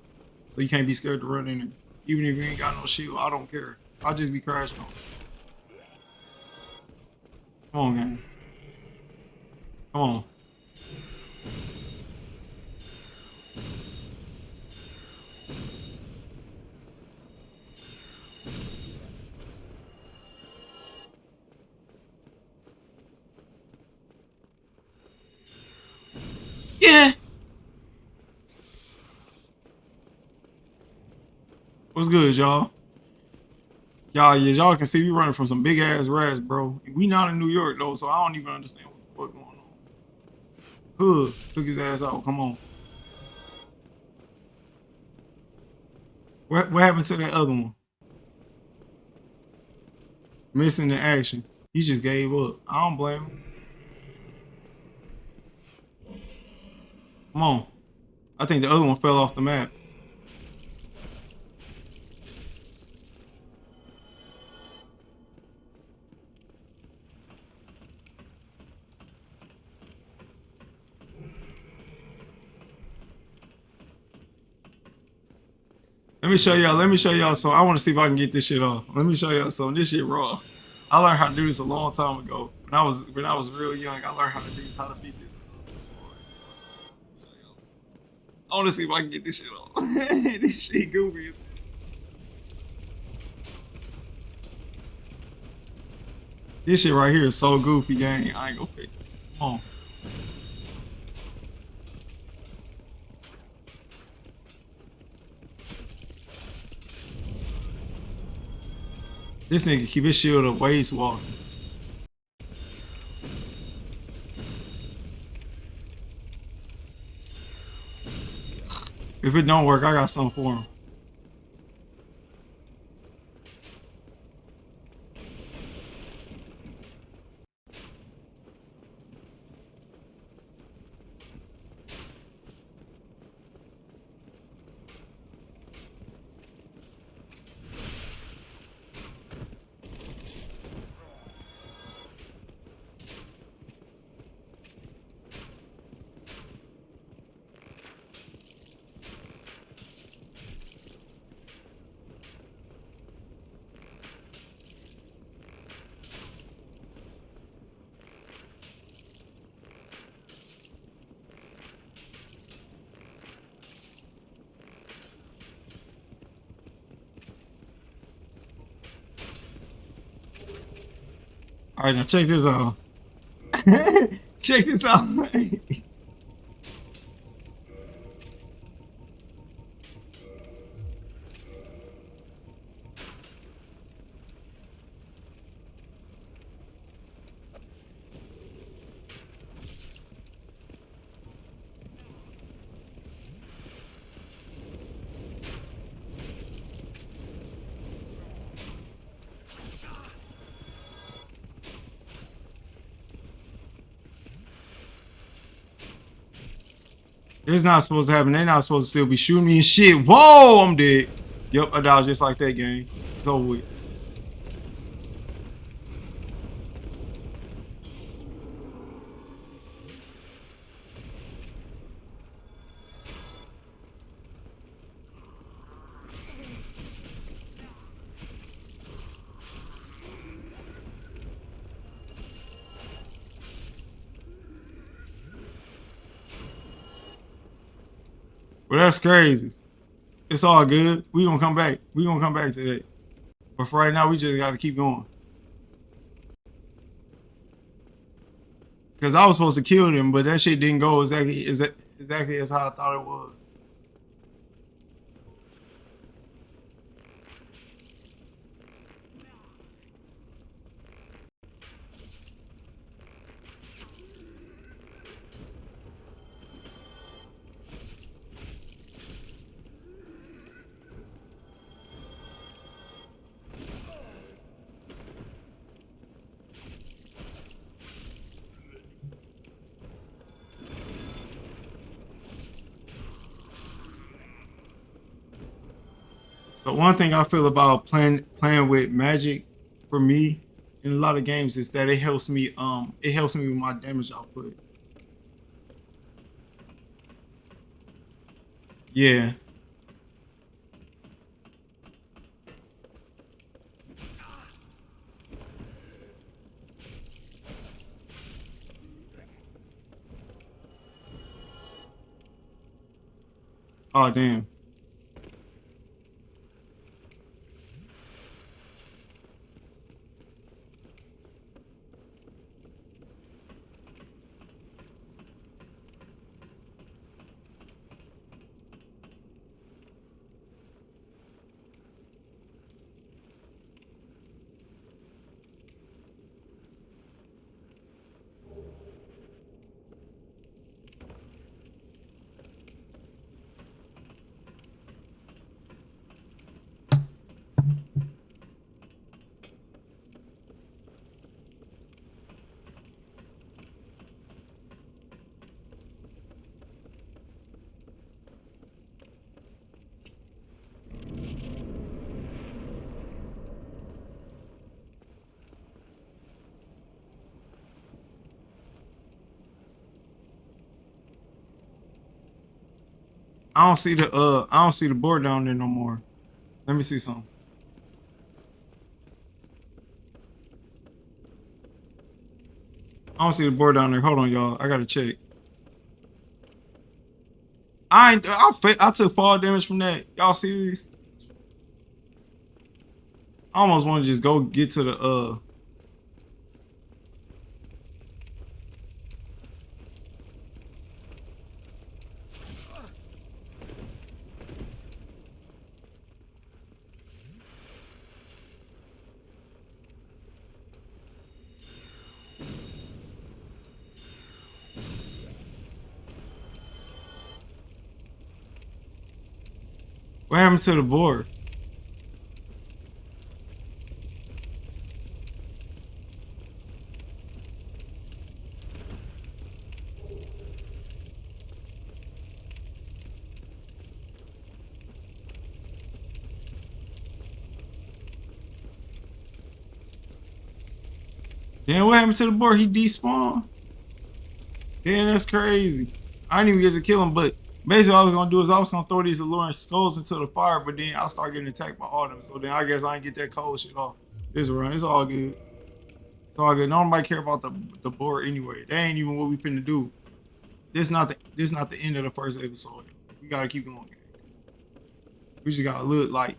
So you can't be scared to run in there. Even if you ain't got no shield, I don't care. I'll just be crashing on something. Come on, gang. Come on. What's good, y'all? Y'all, yeah, y'all can see we running from some big ass rats, bro. We not in New York though, so I don't even understand what the fuck going on. Hood took his ass out. Come on. What happened to that other one? Missing the action. He just gave up. I don't blame him. Come on. I think the other one fell off the map. Let me show y'all. Let me show y'all some. I want to see if I can get this shit off. Let me show y'all some. This shit raw. I learned how to do this a long time ago. When I was real young, I learned how to do this, how to beat this. I want to see if I can get this shit off. This shit goofy as hell. This shit right here is so goofy, gang. I ain't gonna fake it. Come on. This nigga keep his shield up while he's walking. If it don't work, I got something for him. All right, now check this out. Check this out. It's not supposed to happen. They're not supposed to still be shooting me and shit. Whoa, I'm dead. Yep, I died just like that, game. It's over with. Well, that's crazy. It's all good. We gonna come back. We gonna come back today. But for right now, we just gotta keep going. Cause I was supposed to kill them, but that shit didn't go exactly as how I thought it was. So one thing I feel about playing with magic for me in a lot of games is that it helps me with my damage output. Yeah. Oh damn. I don't see the board down there no more. Let me see something. I don't see the board down there. Hold on, y'all. I gotta check. I took fall damage from that. Y'all serious? I almost want to just go get to the what happened to the board? Damn, what happened to the board? He despawned. Damn, that's crazy. I didn't even get to kill him, but basically all I was gonna do is I was gonna throw these alluring skulls into the fire, but then I'll start getting attacked by all of them. So then I guess I ain't get that cold shit off this run. It's all good. It's all good. Nobody care about the board anyway. That ain't even what we finna do. This not the end of the first episode. We gotta keep going. We just gotta look like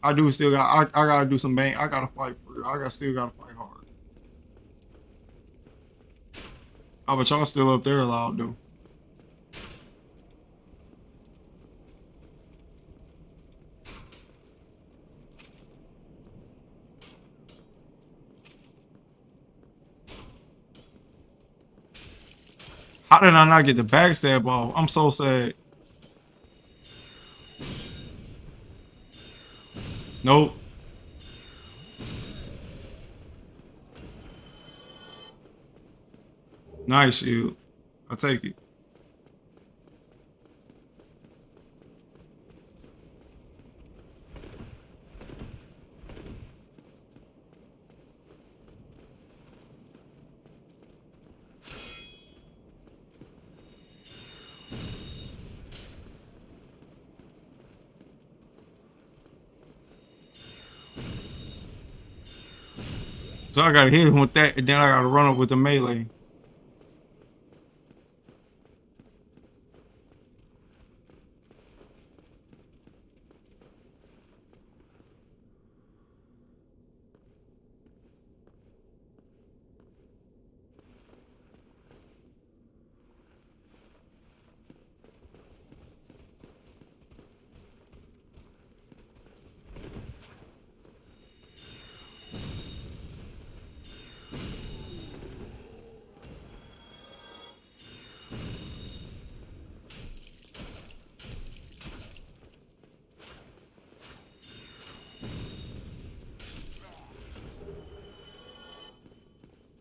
I gotta do some bang. I gotta fight for real. Still gotta fight hard. Oh, but y'all still up there loud though. How did I not get the backstab off? I'm so sad. Nope. Nice shield. I'll take it. So I gotta hit him with that, and then I gotta run up with the melee.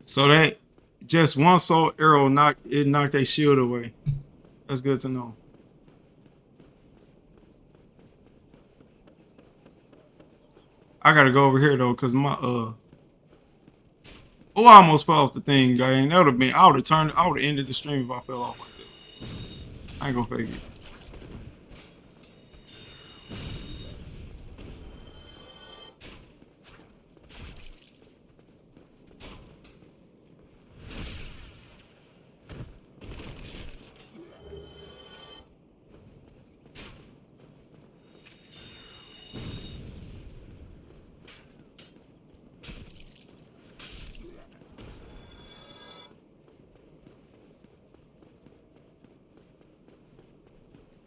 So that just one soul arrow knocked their shield away. That's good to know. I gotta go over here though, cause my oh, I almost fell off the thing, guy. And that would have I would have ended the stream if I fell off like that. I ain't gonna fake it.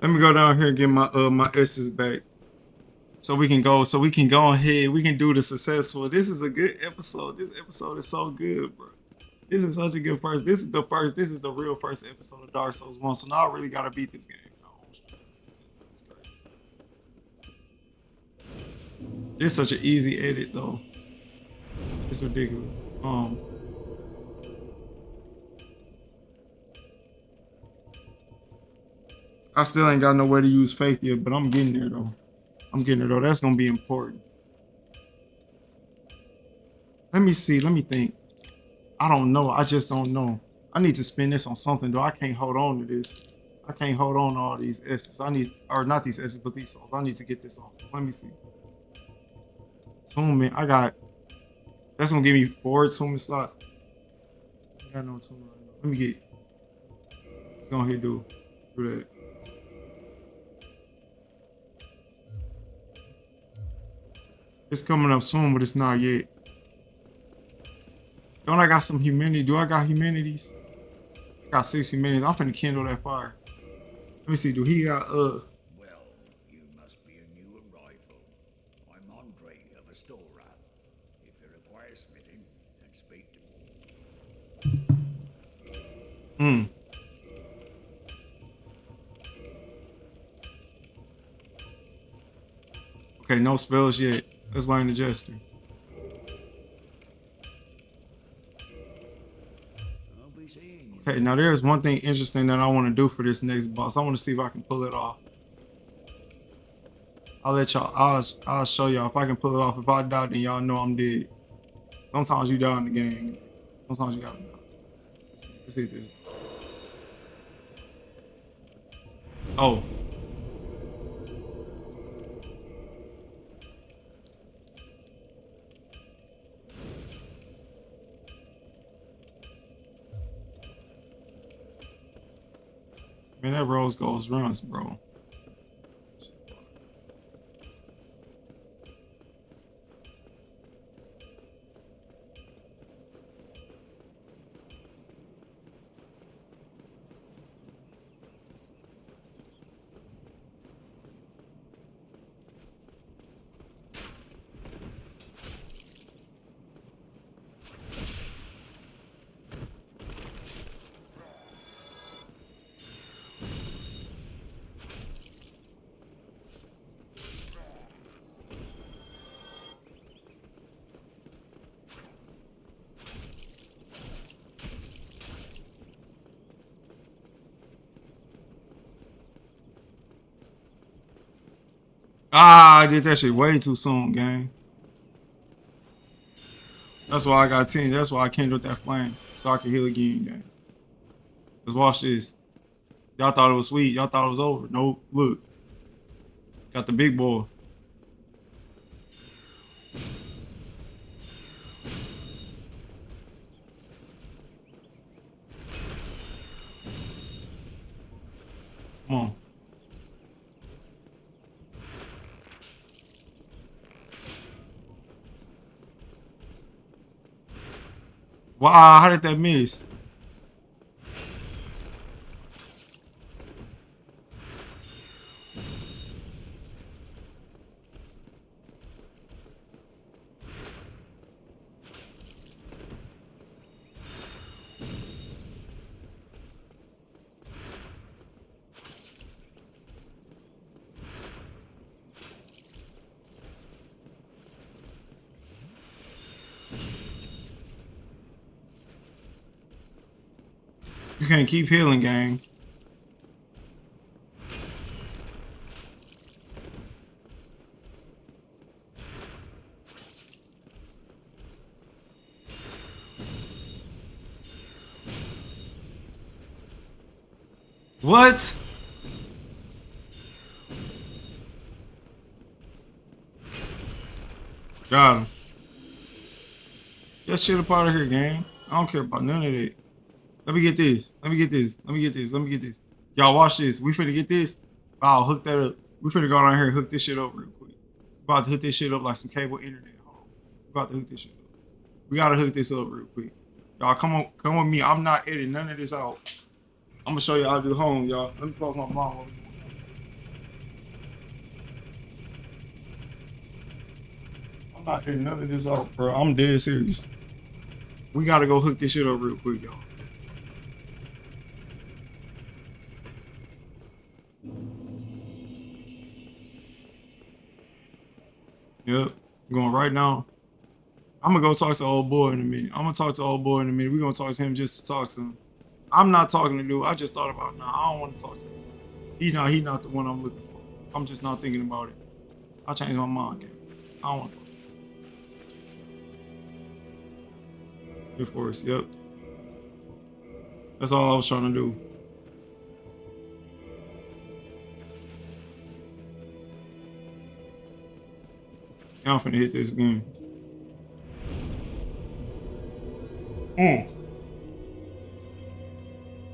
Let me go down here and get my S's back. So we can go ahead. We can do the successful. This is a good episode. This episode is so good, bro. This is such a good first. This is the real first episode of Dark Souls 1. So now I really gotta beat this game. It's such an easy edit though. It's ridiculous. I still ain't got no way to use faith yet, but I'm getting there though. That's gonna be important. Let me see. Let me think. I don't know. I just don't know. I need to spend this on something though. I can't hold on to this. I can't hold on to all these S's. I need, or not these S's, but these souls. I need to get this off. So let me see. Attunement. I got. That's gonna give me 4 attunement slots. I got no attunement right now. Let me get. Let's go ahead and do that. It's coming up soon, but it's not yet. Don't I got some humanity? Do I got humanities? I got 6 humanities. I'm finna kindle that fire. Let me see. Do he got Well, you must be a new arrival. I'm Andre of Astora. If you require smithing, then speak to me. Okay, no spells yet. Let's learn the gesture. I'll be seeing you. Okay, now there's one thing interesting that I want to do for this next boss. I want to see if I can pull it off. I'll let y'all. I'll show y'all if I can pull it off. If I die, then y'all know I'm dead. Sometimes you die in the game. Sometimes you gotta die. Let's hit this. Oh. Man, that rose goes runs, bro. Ah, I did that shit way too soon, gang. That's why I got 10. That's why I kindled that flame. So I can heal again, gang. Let's watch this. Y'all thought it was sweet. Y'all thought it was over. Nope. Look. Got the big boy. Come on. Wow, how did that miss? You can't keep healing, gang. What? Got him. Get shit up out of here, gang. I don't care about none of that. Let me get this. Let me get this. Let me get this. Let me get this. Y'all watch this. We finna get this. I'll hook that up. We finna go down here and hook this shit up real quick. We about to hook this shit up like some cable internet. We about to hook this shit up. We gotta hook this up real quick. Y'all come with me. I'm not editing none of this out. I'm gonna show you how to do home, y'all. Let me close my mouth. I'm not editing none of this out, bro. I'm dead serious. We gotta go hook this shit up real quick, y'all. Yep, I'm going right now. I'm gonna go talk to old boy in a minute. I'm gonna talk to old boy in a minute. We're gonna talk to him just to talk to him. I'm not talking to dude. I just thought about it. Nah, I don't want to talk to him. He not the one I'm looking for. I'm just not thinking about it. I changed my mind, gang. I don't want to talk to him. Of course, yep. That's all I was trying to do. Now I'm finna hit this again.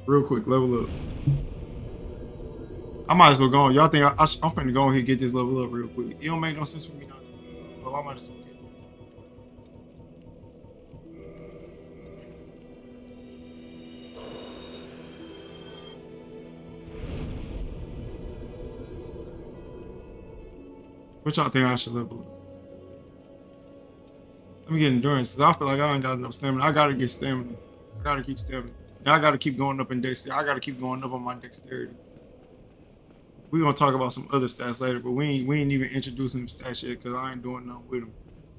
Real quick, level up. I might as well go on. Y'all think I'm finna go ahead and get this level up real quick. It don't make no sense for me not to get this level up. I might as well get this. What y'all think I should level up? Let me get endurance, because I feel like I ain't got enough stamina. I gotta get stamina. I gotta keep stamina. Now I gotta keep going up in dexterity. I gotta keep going up on my dexterity. We're gonna talk about some other stats later, but we ain't even introducing them stats yet, because I ain't doing nothing with them.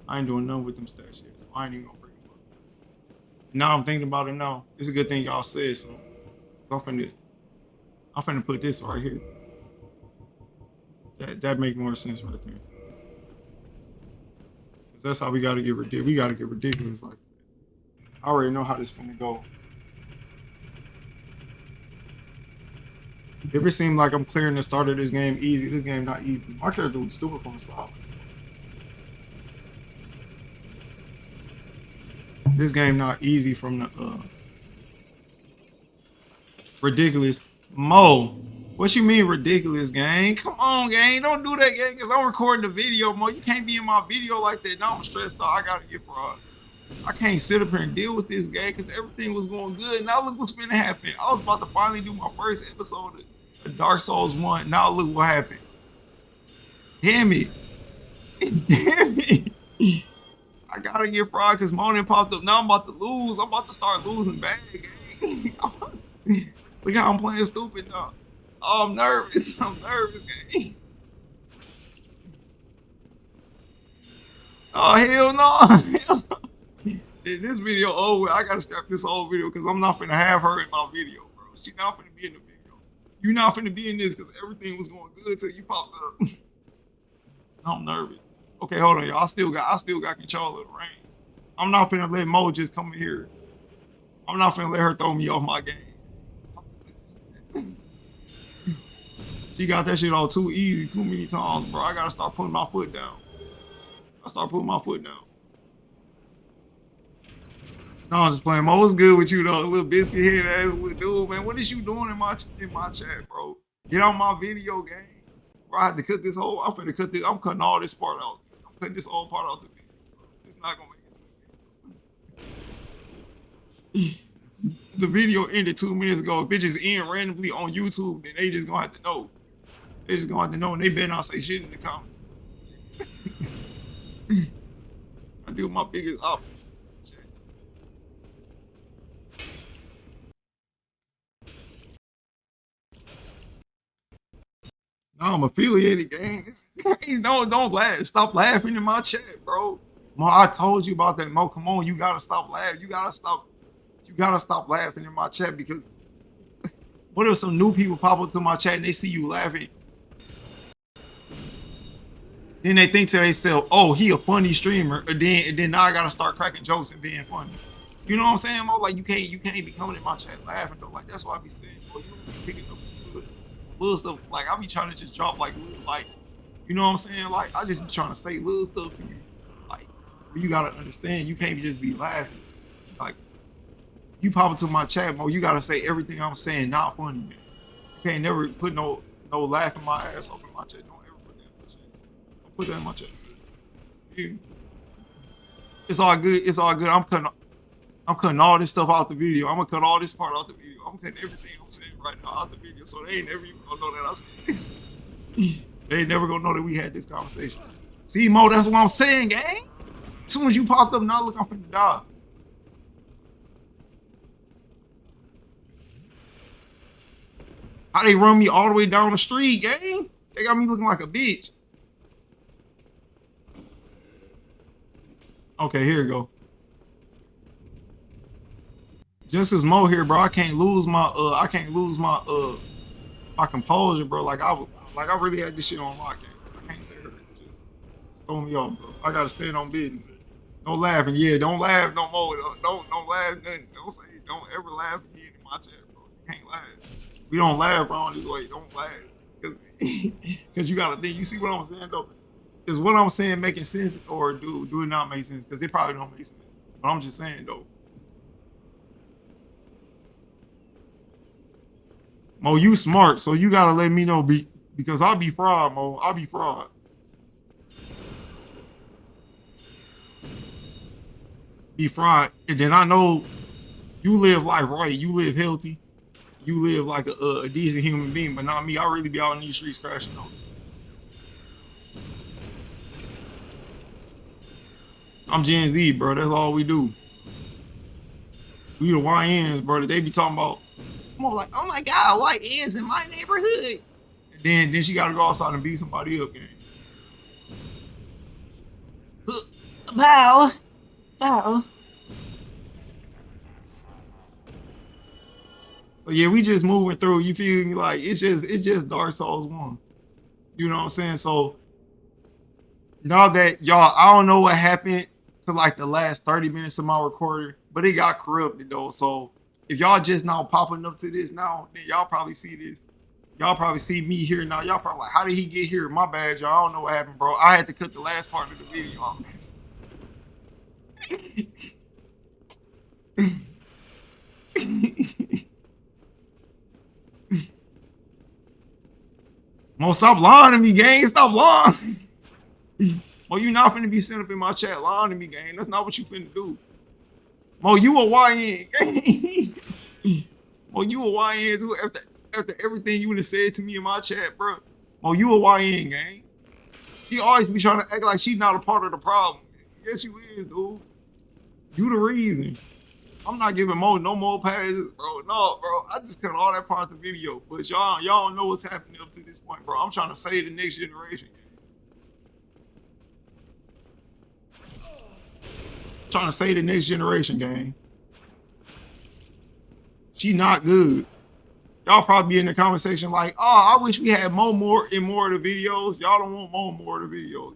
I ain't doing nothing with them stats yet, so I ain't even gonna bring them up. Now I'm thinking about it now. It's a good thing y'all said so. So I'm finna put this right here. That make more sense right there. Cause that's how we gotta get ridiculous. We gotta get ridiculous like that. I already know how this finna go. If it seemed like I'm clearing the start of this game easy, this game not easy. My character looks stupid from the side. This game not easy from the ridiculous. Mo, what you mean ridiculous, gang? Come on, gang. Don't do that, gang, because I'm recording the video, Mo. You can't be in my video like that. Now I'm stressed out. I gotta get fraud. I can't sit up here and deal with this, gang, because everything was going good. Now look what's finna happen. I was about to finally do my first episode of Dark Souls 1. Now look what happened. Damn it. Damn it. I gotta get fraud because Monin popped up. Now I'm about to lose. I'm about to start losing bad, gang. Look how I'm playing stupid now. Oh, I'm nervous. I'm nervous, gang. Oh, hell no. This video over. I gotta scrap this whole video because I'm not finna have her in my video, bro. She not finna be in the video. You not finna be in this because everything was going good till you popped up. I'm nervous. Okay, hold on, y'all. I still got control of the reins. I'm not finna let Mo just come in here. I'm not finna let her throw me off my game. She got that shit all too easy too many times, bro. I gotta start putting my foot down. I start putting my foot down. No, I'm just playing. Mo, what's good with you, though? Little biscuit head ass little dude, man. What is you doing in my chat, bro? Get on my video game. Bro, I had to cut this whole. I'm finna cut this. I'm cutting all this part out. I'm cutting this whole part out the video, bro. It's not gonna make it to the video. The video ended 2 minutes ago. If it just end randomly on YouTube, then they just gonna have to know. They just gonna have to know, and they better not say shit in the comments. I do my biggest op. No, I'm affiliated, gang. Don't laugh. Stop laughing in my chat, bro. Mo, I told you about that, Mo. Come on, you gotta stop laughing. You gotta stop laughing in my chat because what if some new people pop up to my chat and they see you laughing? Then they think to themselves, oh, he a funny streamer. And then now I gotta start cracking jokes and being funny. You know what I'm saying, Mo? Like you can't be coming in my chat laughing though. Like that's why I be saying, bro, you don't be picking up little stuff. Like I be trying to just drop like little, like, you know what I'm saying? Like I just be trying to say little stuff to you. Like you gotta understand, you can't just be laughing. Like you pop into my chat, Mo, you gotta say everything I'm saying not funny, man. You can't never put no laughing my ass off in my chat. Don't ever put that in my chat. Don't put that in my chat. Yeah. It's all good. It's all good. I'm cutting all this stuff out the video. I'm gonna cut all this part out the video. I'm cutting everything I'm saying right now out the video, so they ain't never even gonna know that I said this. They ain't never gonna know that we had this conversation. See, Mo, that's what I'm saying, gang. As soon as you popped up, now look, I'm finna die. How they run me all the way down the street, gang? They got me looking like a bitch. Okay, here we go. Just cause Mo here, bro, I can't lose my my composure, bro. Like I really had this shit on lock. I can't let her just throw me off, bro. I gotta stand on business. No laughing, yeah. Don't laugh no more. Don't laugh nothing. Don't say don't ever laugh again in my chat, bro. You can't laugh. We don't laugh around this way. Don't laugh. Cause you gotta think. You see what I'm saying though? Is what I'm saying making sense or do it not make sense? Because it probably don't make sense. But I'm just saying though. Mo, you smart, so you gotta let me know because I'll be fraud, Mo. I'll be fraud. Be fraud. And then I know you live life right. You live healthy. You live like a decent human being, but not me. I really be out in these streets crashing on. I'm Gen Z, bro. That's all we do. We the YNs, bro. They be talking about. I'm like, oh my God, YNs in my neighborhood. And then she got to go outside and beat somebody up, gang. Pow, pow. So yeah, we just moving through. You feel me? Like it's just Dark Souls 1. You know what I'm saying? So now that y'all, I don't know what happened to like the last 30 minutes of my recording, but it got corrupted though. So if y'all just now popping up to this now, then y'all probably see this. Y'all probably see me here now. Y'all probably like, how did he get here? My bad, y'all. I don't know what happened, bro. I had to cut the last part of the video off. Mo, stop lying to me, gang. Stop lying. Mo, you not finna be sitting up in my chat lying to me, gang. That's not what you finna do. Mo, you a YN, gang. Mo, you a YN too. After everything you would have said to me in my chat, bro. Mo, you a YN, gang. She always be trying to act like she's not a part of the problem. Yes, you is, dude. You the reason. I'm not giving Mo no more passes, bro. No, bro. I just cut all that part of the video. But y'all don't know what's happening up to this point, bro. I'm trying to save the next generation. Trying to save the next generation, gang. She not good. Y'all probably be in the comment section like, oh, I wish we had more of the videos. Y'all don't want more of the videos.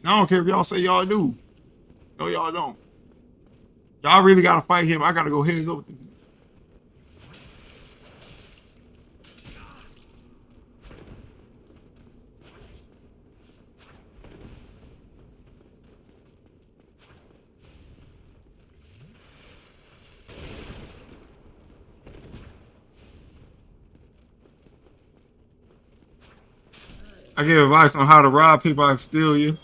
I don't care if y'all say y'all do. No, y'all don't. Y'all really gotta fight him. I gotta go heads over this. I give advice on how to rob people and steal you.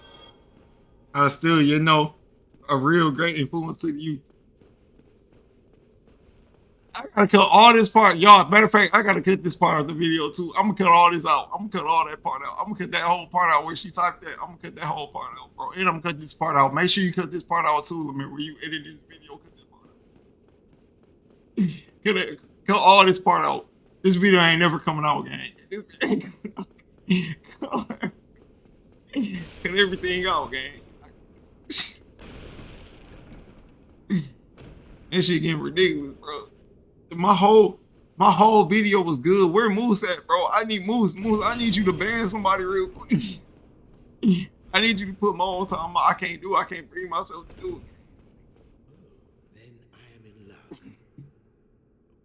How to steal you, know, a real great influence to you. I gotta cut all this part, y'all. Matter of fact, I gotta cut this part of the video too. I'm gonna cut all this out. I'm gonna cut all that part out. I'm gonna cut that whole part out where she typed that. I'm gonna cut that whole part out, bro. And I'm gonna cut this part out. Make sure you cut this part out too, Lamir. Where you edit this video, cut that part out. Cut all this part out. This video ain't never coming out, gang. This ain't coming out. Cut everything out, gang. That shit getting ridiculous, bro. My whole video was good. Where Moose at, bro? I need Moose. Moose, I need you to ban somebody real quick. I need you to put Mo on something I can't do. I can't bring myself to do it. Then I am in love.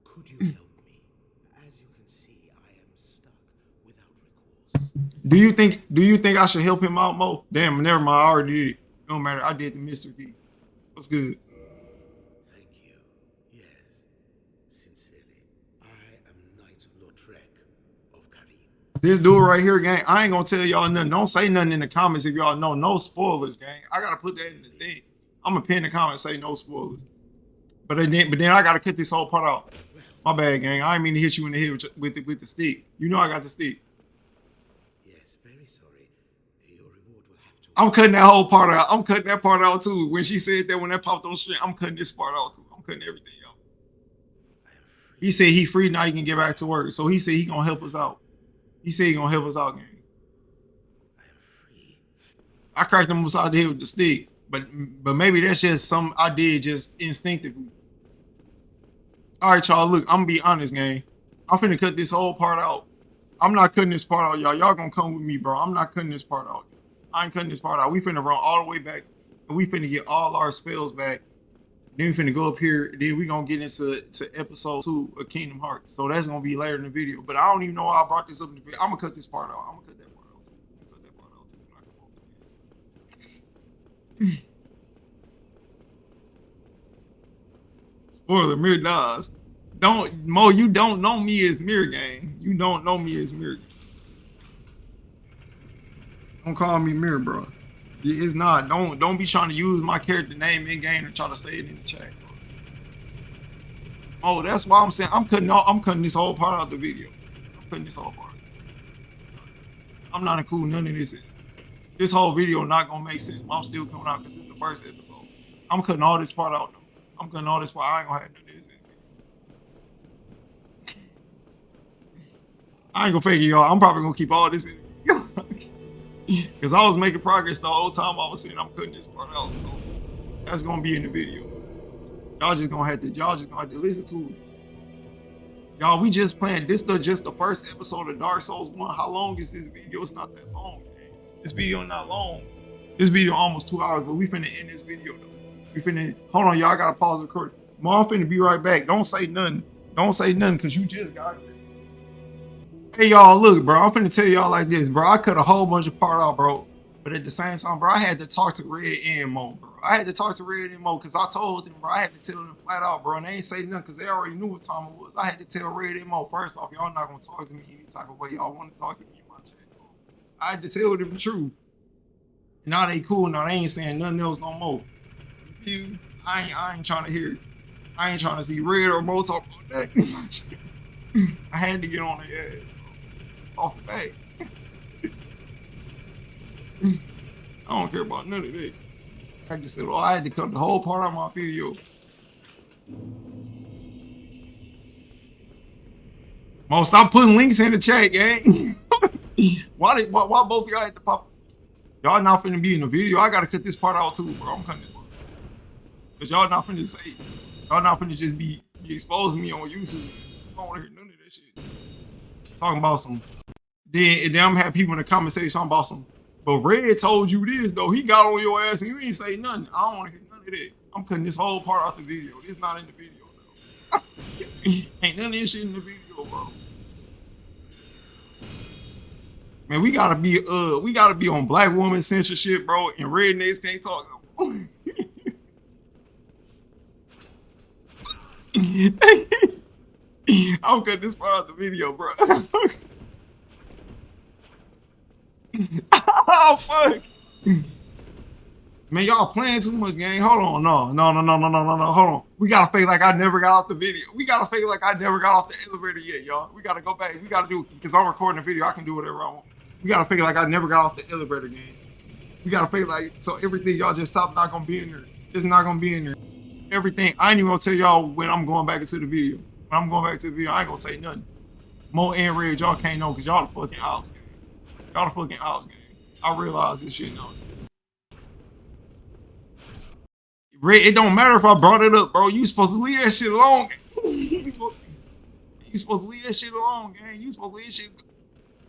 Could you help me? As you can see, I am stuck without recourse. Do you think I should help him out, Mo? Damn, never mind. I already did it. No matter. I did the Mr. Key. What's good? Thank you. Yes. Sincerely, I am Knight Lautrec of Karim. This dude right here, gang, I ain't gonna tell y'all nothing. Don't say nothing in the comments if y'all know. No spoilers, gang. I gotta put that in the thing. I'm gonna pin the comments say no spoilers. But then I gotta cut this whole part out. My bad, gang. I didn't mean to hit you in the head with the stick. You know I got the stick. Yes, very sorry. Your reward will have to. I'm cutting that whole part out. I'm cutting that part out too. When she said that, when that popped on stream, I'm cutting this part out too. I'm cutting everything out. He said he free now. He can get back to work. So he said he gonna help us out. He said he gonna help us out, gang. I am free. I cracked him upside the head with the stick, but maybe that's just something I did just instinctively. All right, y'all. Look, I'm gonna be honest, gang. I'm finna cut this whole part out. I'm not cutting this part out, y'all. Y'all gonna come with me, bro. I'm not cutting this part out. I ain't cutting this part out. We finna run all the way back, and we finna get all our spells back Then we finna go up here. Then we gonna get into episode 2 of Kingdom Hearts. So that's gonna be later in the video. But I don't even know why I brought this up in the video. I'm gonna cut this part out. I'm gonna cut that part out too. I'm gonna cut that part out too. When I come over. Spoiler, Mir dies. Don't Mo, you don't know me as Mir Gang. You don't know me as Mir Gang. Don't call me Mir, bro. It's not. Don't be trying to use my character name in game and try to say it in the chat, bro. Oh, that's why I'm saying I'm cutting this whole part out the video. I'm cutting this whole part. I'm not including none of this in. This whole video not gonna make sense. But I'm still coming out because it's the first episode. I'm cutting all this part out though. I'm cutting all this part. I ain't gonna have none of this in. I ain't gonna fake it, y'all. I'm probably gonna keep all this in. Because I was making progress the whole time I was saying I'm cutting this part out. So that's gonna be in the video. Y'all just gonna have to listen to it. Y'all, we just playing this just the first episode of Dark Souls 1. How long is this video? It's not that long, man. This video not long. This video almost 2 hours, but we finna end this video though. We finna hold on, y'all. I gotta pause the recording. Mom finna be right back. Don't say nothing. Don't say nothing because you just got here. Hey y'all, look, bro. I'm finna tell y'all like this, bro. I cut a whole bunch of part out, bro. But at the same time, bro, I had to talk to Red and Mo, bro. I had to talk to Red and Mo because I told them, bro. I had to tell them flat out, bro. And they ain't say nothing because they already knew what time it was. I had to tell Red and Mo, first off, y'all not gonna talk to me any type of way y'all want to talk to me in my chat, bro. I had to tell them the truth. Now they cool. Now they ain't saying nothing else no more. You, I ain't trying to hear it. I ain't trying to see Red or Mo talk about that in my chat. I had to get on their ass, bro. Off the bat. I don't care about none of that. I just said, oh, I had to cut the whole part of my video. Mo, stop putting links in the chat, gang. Why both of y'all had to pop? Y'all not finna be in the video. I gotta cut this part out too, bro. I'm cutting this part. Cause y'all not finna say, y'all not finna just be exposing me on YouTube. I don't wanna hear none of that shit. Talking about some. Then I'm gonna have people in the comment section talking about some. But Red told you this though. He got on your ass and you ain't say nothing. I don't want to hear none of that. I'm cutting this whole part out the video. It's not in the video though. Ain't none of this shit in the video, bro. Man, we gotta be on black woman censorship, bro. And rednecks can't talk no more. I'm cutting this part out the video, bro. Oh fuck! Man, y'all playing too much, gang. Hold on, no. Hold on. We gotta fake like I never got off the video. We gotta fake like I never got off the elevator yet, y'all. We gotta go back. We gotta do because I'm recording the video. I can do whatever I want. We gotta fake like I never got off the elevator, gang. We gotta fake like so everything y'all just stopped not gonna be in there. It's not gonna be in there. Everything. I ain't even gonna tell y'all when I'm going back into the video. When I'm going back to the video, I ain't gonna say nothing. Mo and Red, y'all can't know because y'all the fucking ops, gang. Y'all the fucking ops, gang. I realize this shit now. Red, it don't matter if I brought it up, bro. You supposed to leave that shit alone. You supposed to leave that shit alone, gang. You supposed to leave that shit.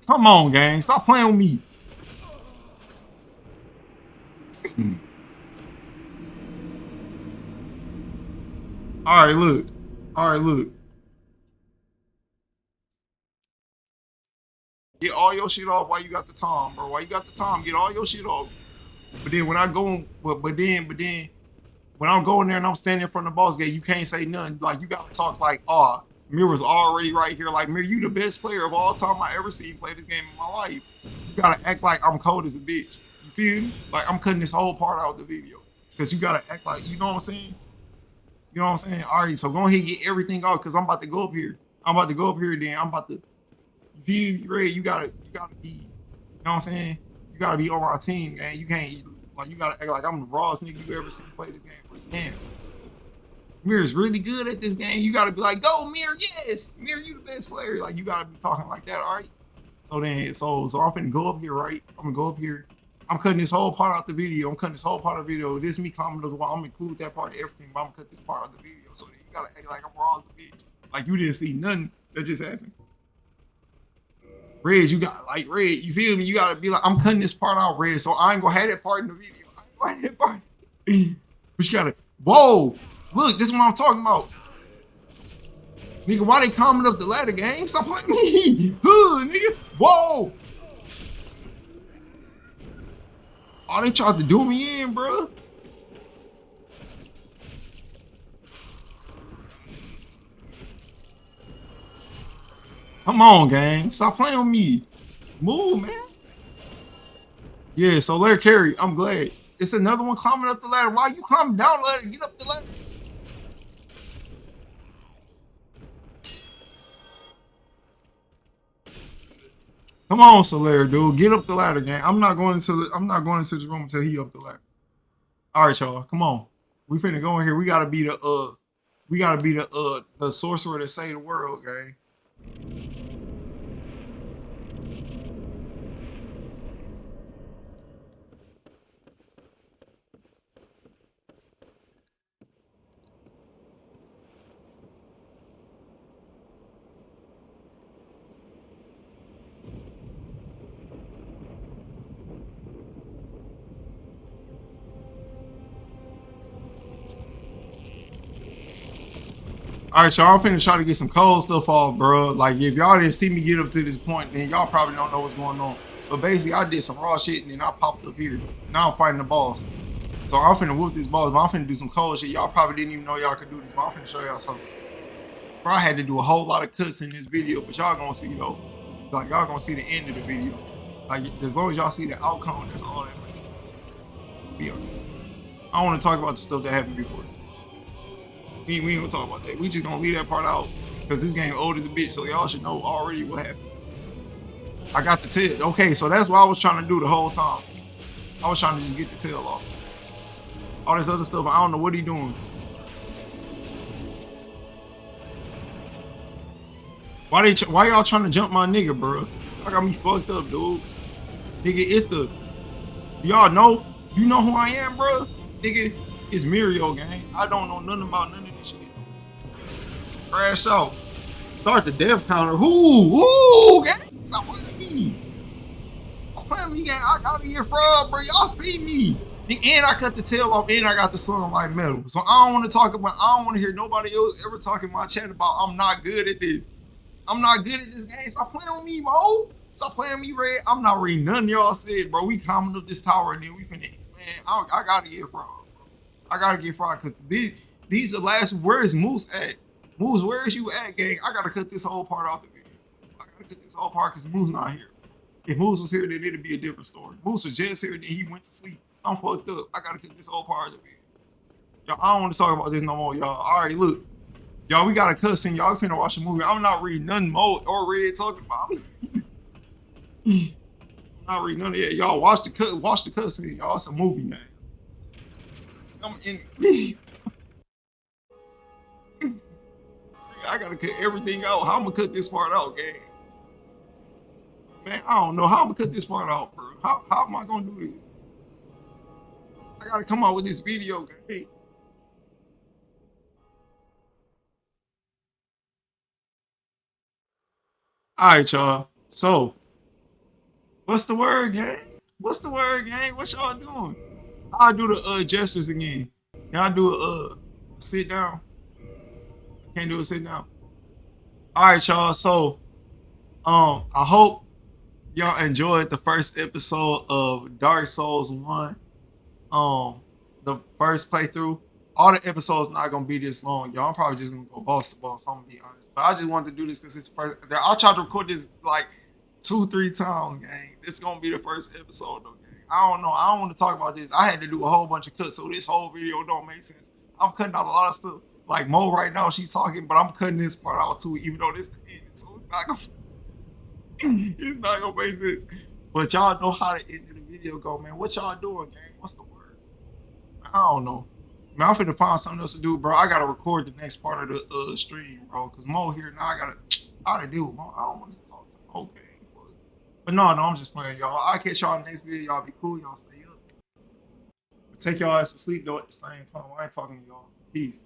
Come on, gang. Stop playing with me. All right, look. Get all your shit off while you got the time, bro. While you got the time, get all your shit off. But then when I go, but then when I'm going there and I'm standing in front of the boss gate, you can't say nothing. Like you gotta talk like, oh, Mirror's already right here. Like Mirror, you the best player of all time I ever seen play this game in my life. You gotta act like I'm cold as a bitch. You feel me? Like I'm cutting this whole part out of the video because you gotta act like, you know what I'm saying? You know what I'm saying? All right, so go ahead and get everything out because I'm about to go up here. Then I'm about to. You Red, you gotta be, you know what I'm saying? You gotta be on our team, man. You can't like you gotta act like I'm the rawest nigga you ever seen play this game. Like, damn, Mirror's really good at this game. You gotta be like, go Mirror, yes, Mirror, you the best player. Like you gotta be talking like that, all right? So I'm finna go up here, right? I'm gonna go up here. I'm cutting this whole part out the video. This me climbing the wall. I'm gonna include that part of everything, but I'm gonna cut this part out of the video. So you gotta act like I'm raw as a bitch. Like you didn't see nothing that just happened. Red, you feel me? You gotta be like, I'm cutting this part out, Red, so I ain't gonna have that part in the video. But you gotta, whoa, Look, this is what I'm talking about. Nigga, why they climbing up the ladder, gang? Stop playing me. Huh, nigga. Whoa. Oh, they tried to do me in, bro. Come on, gang. Stop playing with me. Move, man. Yeah, so Larry Carey, I'm glad. It's another one climbing up the ladder. Why you climbing down the ladder? Get up the ladder. Come on, Solaire, dude. Get up the ladder, gang. I'm not going into the room until he up the ladder. All right, y'all. Come on. We finna go in here. We gotta be the sorcerer that saved the world, gang. All right, y'all. I'm finna try to get some cold stuff off, bro. Like, if y'all didn't see me get up to this point, then y'all probably don't know what's going on. But basically, I did some raw shit, and then I popped up here. Now I'm fighting the boss. So I'm finna whoop this boss, but I'm finna do some cold shit. Y'all probably didn't even know y'all could do this, but I'm finna show y'all something. Bro, I had to do a whole lot of cuts in this video, but y'all gonna see, though. Like, y'all gonna see the end of the video. Like, as long as y'all see the outcome, that's all that matters. Be honest. I don't want to talk about the stuff that happened before this. We ain't gonna talk about that. We just gonna leave that part out because this game old as a bitch, so y'all should know already what happened. I got the tail. Okay, so that's what I was trying to do the whole time. I was trying to just get the tail off. All this other stuff, I don't know what he doing. Why y'all trying to jump my nigga, bro? Y'all got me fucked up, dude. Nigga, it's the... Y'all know? You know who I am, bro? Nigga, it's Mirio, gang. I don't know nothing about none of this shit. Crashed out. Start the death counter. Ooh, gang. Stop playing with me. Stop playing with me, gang. I got here fraud, bro. Y'all see me. And I cut the tail off, and I got the sunlight metal. So I don't want to hear nobody else ever talking in my chat about I'm not good at this. I'm not good at this game. Stop playing with me, Mo. Stop playing with me, Red. I'm not reading none of y'all said, bro. We climbing up this tower, and then we finna, man, I gotta get fraud, bro. I gotta get fraud, because these are the last, where is Moose at? Moose, where is you at, gang? I gotta cut this whole part out the video. I gotta cut this whole part, because Moose not here. If Moose was here, then it'd be a different story. Moose was just here, then he went to sleep. I'm fucked up. I gotta cut this whole part of the video. Y'all, I don't want to talk about this no more, y'all. All right, look. Y'all, we got a cussing. Y'all finna watch a movie. I'm not reading nothing Mo or Red talking about me. I'm not reading none of that. Y'all watch the cussing. Y'all, it's a movie, man. I'm in. I gotta cut everything out. How I'm gonna cut this part out, gang? Man, I don't know how I'm gonna cut this part out, bro. How am I gonna do this? I gotta come out with this video, gang. All right, y'all. So, what's the word, gang? What's the word, gang? What y'all doing? I'll do the gestures again. Can I do a sit down? I can't do a sit down. All right, y'all. So, I hope y'all enjoyed the first episode of Dark Souls 1. The first playthrough. All the episodes not gonna be this long, y'all. I'm probably just gonna go boss to boss. I'm gonna be honest, but I just wanted to do this because it's first. I tried to record this like 2-3 times, gang. This is gonna be the first episode, though, gang. I don't know. I don't want to talk about this. I had to do a whole bunch of cuts, so this whole video don't make sense. I'm cutting out a lot of stuff. Like Mo right now, she's talking, but I'm cutting this part out too, even though this is the end, so it's not gonna. It's not gonna make sense. But y'all know how the end of the video go, man. What y'all doing, gang? What's the word? I don't know. Man, I'm finna find something else to do, bro. I gotta record the next part of the stream, bro. Cause Mo here now. I gotta deal with Mo. I don't want to talk to Mo, gang. But no, I'm just playing, y'all. I'll catch y'all in the next video. Y'all be cool. Y'all stay up. But take y'all ass to sleep though at the same time. I ain't talking to y'all. Peace.